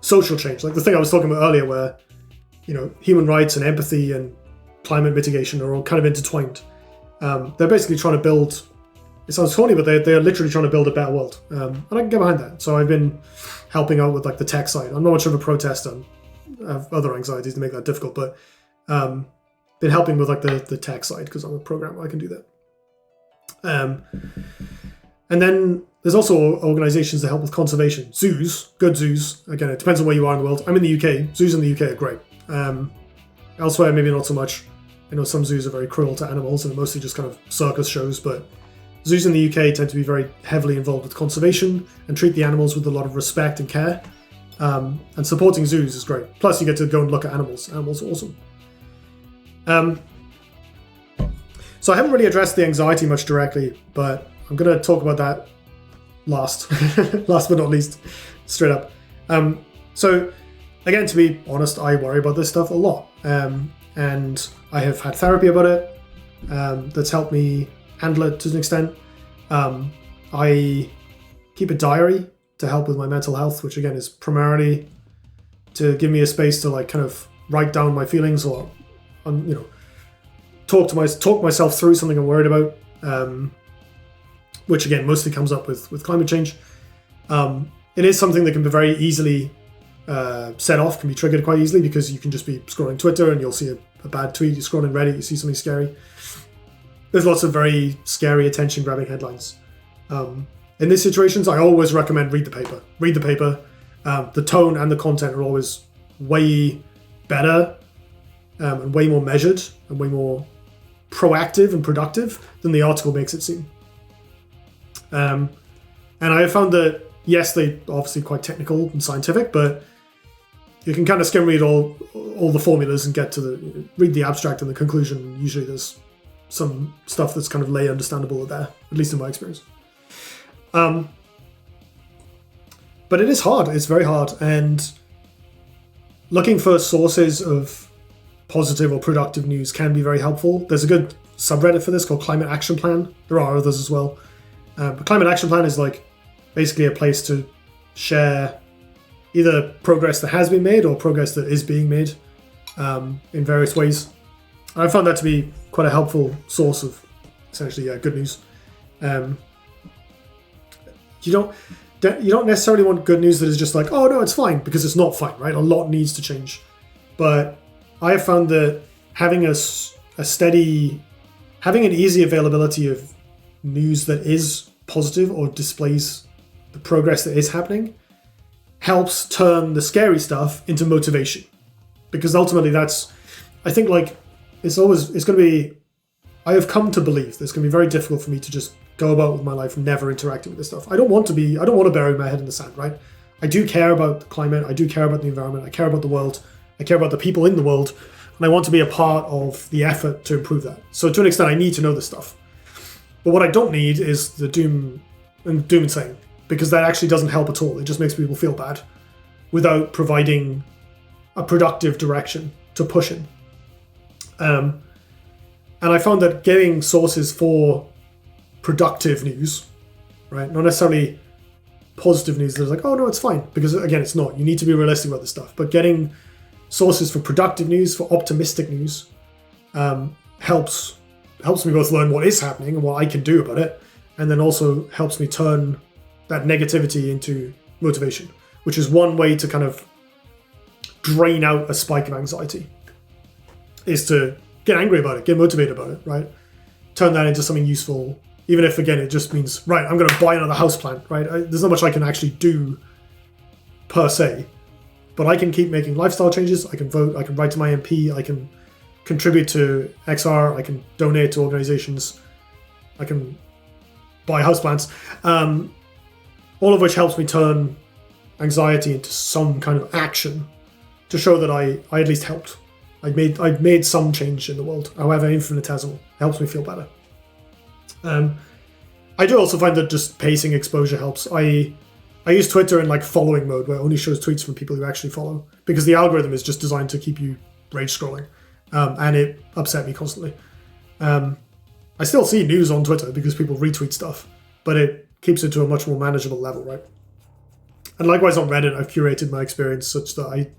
social change. Like the thing I was talking about earlier where, human rights and empathy and climate mitigation are all kind of intertwined. They're basically trying to build, it sounds corny, but they're literally trying to build a better world. And I can get behind that. So I've been helping out with like the tech side. I'm not much of a protester. I have other anxieties to make that difficult, but been helping with like the tech side because I'm a programmer. I can do that. And then there's also organizations that help with conservation. Zoos, good zoos. Again, it depends on where you are in the world. I'm in the UK. Zoos in the UK are great. Elsewhere, maybe not so much. I know some zoos are very cruel to animals and mostly just kind of circus shows, but zoos in the UK tend to be very heavily involved with conservation and treat the animals with a lot of respect and care. And supporting zoos is great. Plus, you get to go and look at animals. Animals are awesome. So I haven't really addressed the anxiety much directly, but I'm going to talk about that last but not least, straight up. So again, to be honest, I worry about this stuff a lot. And I have had therapy about it. That's helped me handle it to an extent. I keep a diary to help with my mental health, which again is primarily to give me a space to like kind of write down my feelings or, talk myself through something I'm worried about. Which again mostly comes up with climate change. It is something that can be very easily set off, can be triggered quite easily because you can just be scrolling Twitter and you'll see a bad tweet, you're scrolling Reddit, you see something scary. There's lots of very scary attention-grabbing headlines. In these situations, I always recommend read the paper. Read the paper. The tone and the content are always way better and way more measured and way more proactive and productive than the article makes it seem. And I have found that, yes, they're obviously quite technical and scientific, but you can kind of skim read all the formulas and get to read the abstract and the conclusion. Usually there's some stuff that's kind of lay understandable there, at least in my experience. But it is hard. It's very hard. And looking for sources of positive or productive news can be very helpful. There's a good subreddit for this called Climate Action Plan. There are others as well. But Climate Action Plan is like basically a place to share either progress that has been made or progress that is being made in various ways. And I found that to be quite a helpful source of essentially good news. You don't necessarily want good news that is just like, oh no, it's fine, because it's not fine, right? A lot needs to change. But I have found that having an easy availability of news that is positive or displays the progress that is happening helps turn the scary stuff into motivation. Because ultimately I think like it's going to be, I have come to believe that it's going to be very difficult for me to just go about with my life never interacting with this stuff. I don't want to bury my head in the sand, right? I do care about the climate, I do care about the environment, I care about the world, I care about the people in the world, and I want to be a part of the effort to improve that. So to an extent, I need to know this stuff. But what I don't need is the doom and saying, because that actually doesn't help at all. It just makes people feel bad without providing a productive direction to push in. And I found that getting sources for productive news, right, not necessarily positive news that's like, oh no, it's fine, because again, it's not. You need to be realistic about this stuff. But getting sources for productive news, for optimistic news, helps me both learn what is happening and what I can do about it, and then also helps me turn that negativity into motivation, which is one way to kind of drain out a spike of anxiety, is to get angry about it, get motivated about it, right? Turn that into something useful Even if, again, it just means, right, I'm going to buy another houseplant, right? There's not much I can actually do per se. But I can keep making lifestyle changes. I can vote. I can write to my MP. I can contribute to XR. I can donate to organizations. I can buy houseplants. All of which helps me turn anxiety into some kind of action to show that I at least helped. I've made some change in the world, however infinitesimal. It helps me feel better. I do also find that just pacing exposure helps. I use Twitter in like following mode, where it only shows tweets from people you actually follow, because the algorithm is just designed to keep you rage scrolling, and it upset me constantly. I still see news on Twitter because people retweet stuff, but it keeps it to a much more manageable level, right? And likewise on Reddit, I've curated my experience such that I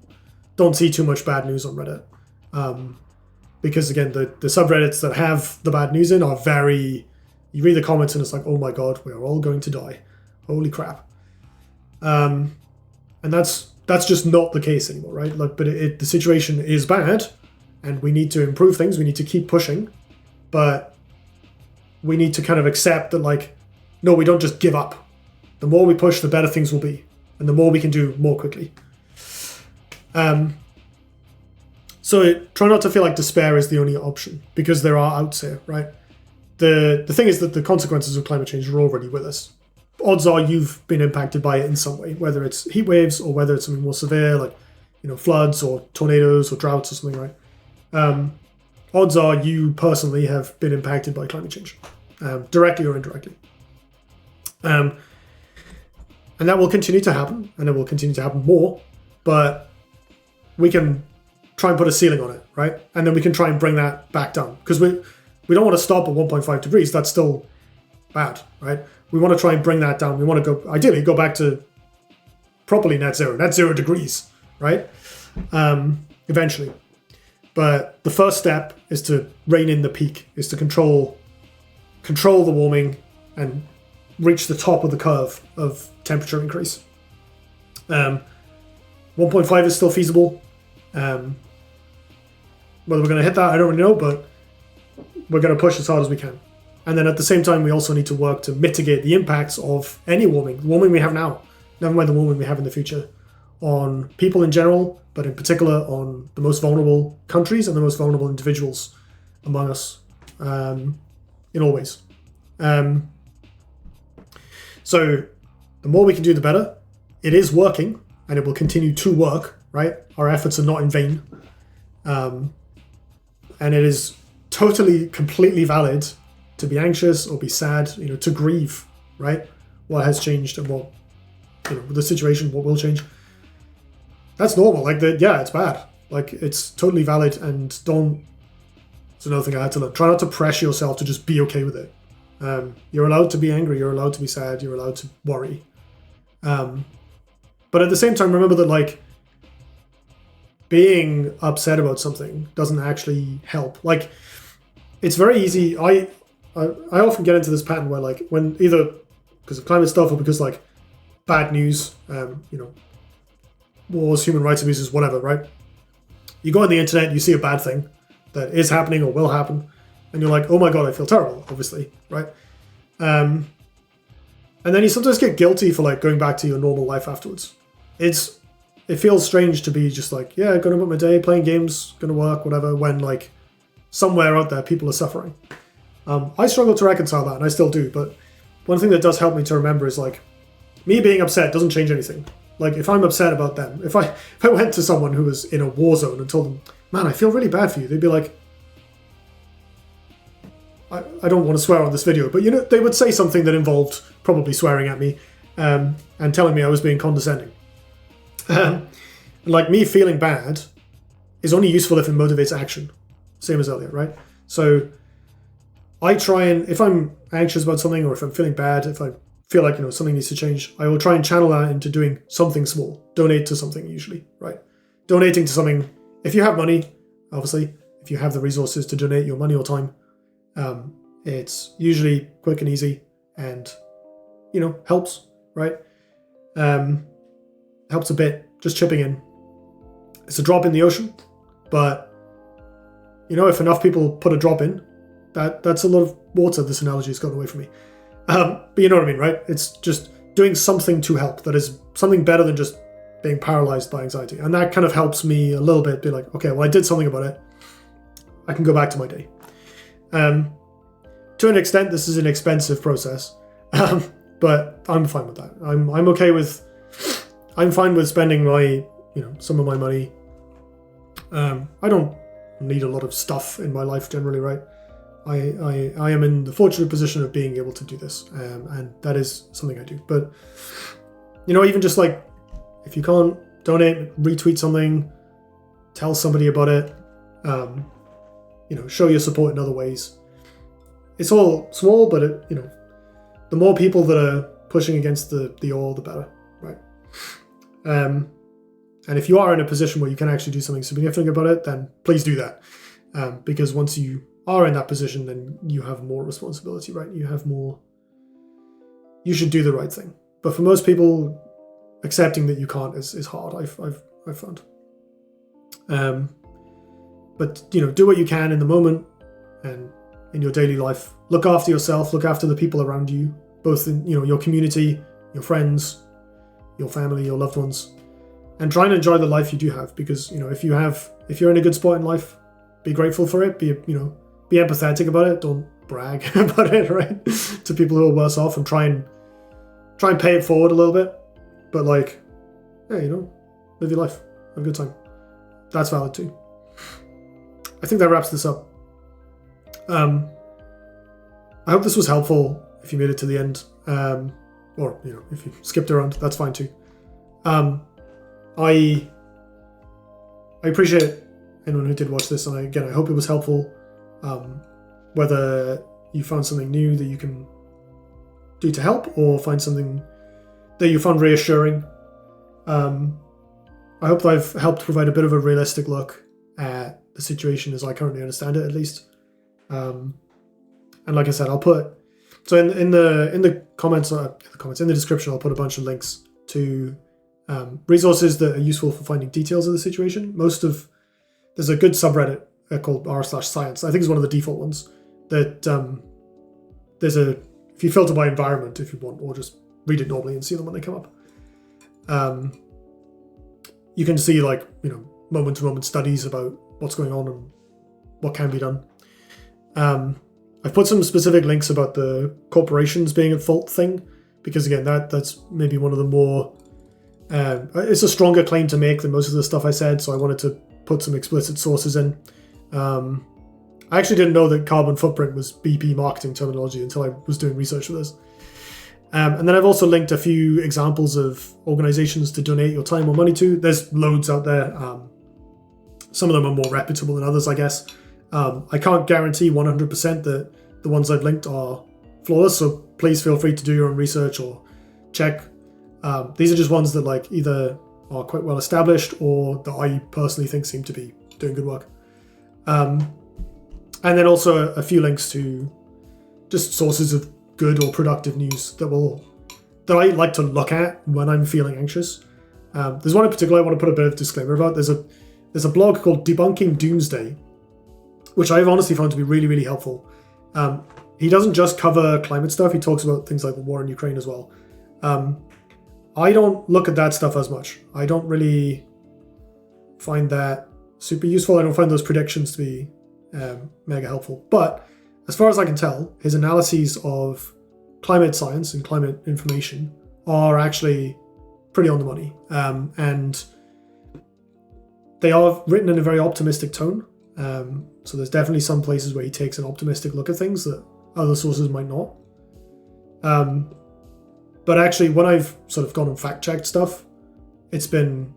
don't see too much bad news on Reddit. Because again, the subreddits that have the bad news in are very... You read the comments and it's like, oh my god, we are all going to die. Holy crap. And that's just not the case anymore, right? Like, but the situation is bad, and we need to improve things. We need to keep pushing, but we need to kind of accept that, like, no, we don't just give up. The more we push, the better things will be, and the more we can do more quickly. So try not to feel like despair is the only option, because there are outs here, right? The thing is that the consequences of climate change are already with us. Odds are you've been impacted by it in some way, whether it's heat waves or whether it's something more severe, like, you know, floods or tornadoes or droughts or something, right? Odds are you personally have been impacted by climate change, directly or indirectly. And that will continue to happen, and it will continue to happen more, but we can try and put a ceiling on it, right? And then we can try and bring that back down, because we don't want to stop at 1.5 degrees. That's still bad, right? We want to try and bring that down. We want to ideally go back to properly net zero degrees, right? Eventually. But the first step is to rein in the peak, is to control the warming and reach the top of the curve of temperature increase. 1.5 is still feasible. Whether we're going to hit that, I don't really know, but we're going to push as hard as we can. And then at the same time, we also need to work to mitigate the impacts of any warming, the warming we have now, never mind the warming we have in the future, on people in general, but in particular on the most vulnerable countries and the most vulnerable individuals among us, in all ways. So the more we can do, the better. It is working, and it will continue to work, right? Our efforts are not in vain. And it is totally, completely valid to be anxious or be sad, you know, to grieve, right? What has changed and what, you know, the situation, what will change. That's normal. Like, it's bad. Like, it's totally valid, and it's another thing I had to learn. Try not to pressure yourself to just be okay with it. You're allowed to be angry, you're allowed to be sad, you're allowed to worry. But at the same time, remember that, like, being upset about something doesn't actually help. Like, it's very easy. I often get into this pattern where, like, when either because of climate stuff or because, like, bad news, you know, wars, human rights abuses, whatever, right? You go on the internet, you see a bad thing that is happening or will happen, and you're like, oh my god, I feel terrible, obviously, right? And then you sometimes get guilty for, like, going back to your normal life afterwards. It feels strange to be just like, yeah, going about my day, playing games, going to work, whatever, when, like, somewhere out there people are suffering. I struggle to reconcile that, and I still do, but one thing that does help me to remember is, like, me being upset doesn't change anything. Like, if I'm upset about them, if I went to someone who was in a war zone and told them, man, I feel really bad for you, they'd be like, I don't want to swear on this video, but, you know, they would say something that involved probably swearing at me, and telling me I was being condescending. Like, me feeling bad is only useful if it motivates action. Same as earlier, right? So I try and, if I'm anxious about something, or if I'm feeling bad, if I feel like, you know, something needs to change, I will try and channel that into doing something small. Donate to something, usually, right? Donating to something, if you have money, obviously, if you have the resources to donate your money or time, it's usually quick and easy and, you know, helps, right? Helps a bit, just chipping in. It's a drop in the ocean, but, you know, if enough people put a drop in, that's a lot of water. This analogy has gotten away from me. But you know what I mean, right? It's just doing something to help. That is something better than just being paralyzed by anxiety. And that kind of helps me a little bit be like, okay, well, I did something about it. I can go back to my day. To an extent, this is an expensive process, but I'm fine with that. I'm fine with spending some of my money. I don't need a lot of stuff in my life generally, right? I am in the fortunate position of being able to do this, and that is something I do. But even just like, if you can't donate, retweet something, tell somebody about it, show your support in other ways. It's all small, but the more people that are pushing against the all, the better, right? And if you are in a position where you can actually do something significant about it, then please do that, because once you are in that position, then you have more responsibility, right? You should do the right thing. But for most people, accepting that you can't is hard. I've found. But do what you can in the moment and in your daily life. Look after yourself. Look after the people around you, both in your community, your friends, your family, your loved ones, and try and enjoy the life you do have. Because if you're in a good spot in life, be grateful for it. Be empathetic about it. Don't brag about it, right? To people who are worse off, and try and pay it forward a little bit. But live your life, have a good time. That's valid too. I think that wraps this up. I hope this was helpful if you made it to the end, or if you skipped around, that's fine too. I appreciate anyone who did watch this, and I hope it was helpful. Whether you found something new that you can do to help, or find something that you found reassuring. I hope that I've helped provide a bit of a realistic look at the situation as I currently understand it, at least. And like I said, I'll put in the comments, in the description, I'll put a bunch of links to resources that are useful for finding details of the situation. There's a good subreddit called r/science. I think it's one of the default ones. That if you filter by environment, if you want, or just read it normally and see them when they come up. You can see moment-to-moment studies about what's going on and what can be done. I've put some specific links about the corporations being at fault thing, because again, that's maybe one of the more, it's a stronger claim to make than most of the stuff I said, so I wanted to put some explicit sources in. I actually didn't know that carbon footprint was BP marketing terminology until I was doing research for this. And then I've also linked a few examples of organizations to donate your time or money to. There's loads out there. Some of them are more reputable than others, I guess. I can't guarantee 100% that the ones I've linked are flawless, so please feel free to do your own research or check. These are just ones that either are quite well established or that I personally think seem to be doing good work. And then also a few links to just sources of good or productive news that I like to look at when I'm feeling anxious. There's one in particular I want to put a bit of disclaimer about. There's a blog called Debunking Doomsday, which I've honestly found to be really, really helpful. He doesn't just cover climate stuff, he talks about things like the war in Ukraine as well. I don't look at that stuff as much. I don't really find that super useful. I don't find those predictions to be mega helpful. But as far as I can tell, his analyses of climate science and climate information are actually pretty on the money. And they are written in a very optimistic tone. So there's definitely some places where he takes an optimistic look at things that other sources might not. But actually, when I've sort of gone and fact-checked stuff, it's been,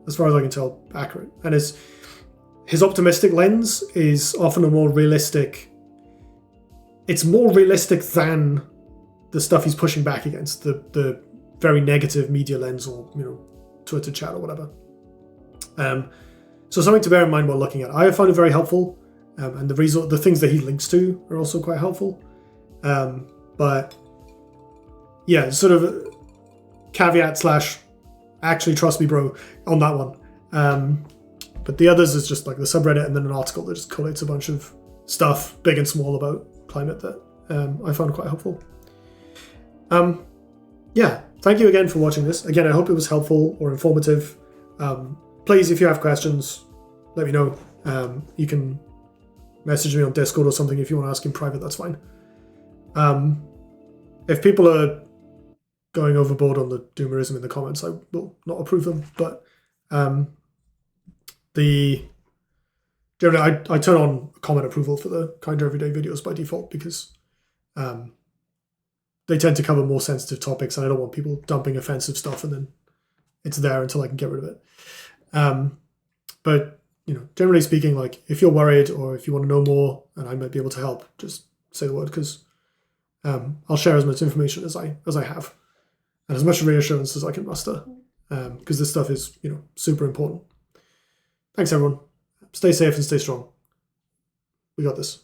as far as I can tell, accurate. And his optimistic lens is often a more realistic. It's more realistic than the stuff he's pushing back against, the very negative media lens or Twitter chat or whatever. So something to bear in mind while looking at it. I have found it very helpful, and the things that he links to are also quite helpful. But yeah, sort of caveat / actually trust me, bro, on that one. But the others is just like the subreddit and then an article that just collates a bunch of stuff, big and small, about climate that I found quite helpful. Yeah, thank you again for watching this. Again, I hope it was helpful or informative. Please, if you have questions, let me know. You can message me on Discord or something if you want to ask in private, that's fine. If people are going overboard on the doomerism in the comments, I will not approve them, but generally I turn on comment approval for the Kinder Everyday videos by default because they tend to cover more sensitive topics and I don't want people dumping offensive stuff and then it's there until I can get rid of it. But generally speaking, like if you're worried or if you want to know more and I might be able to help, just say the word, because I'll share as much information as I have and as much reassurance as I can muster, because this stuff is super important. Thanks everyone. Stay safe and stay strong. We got this.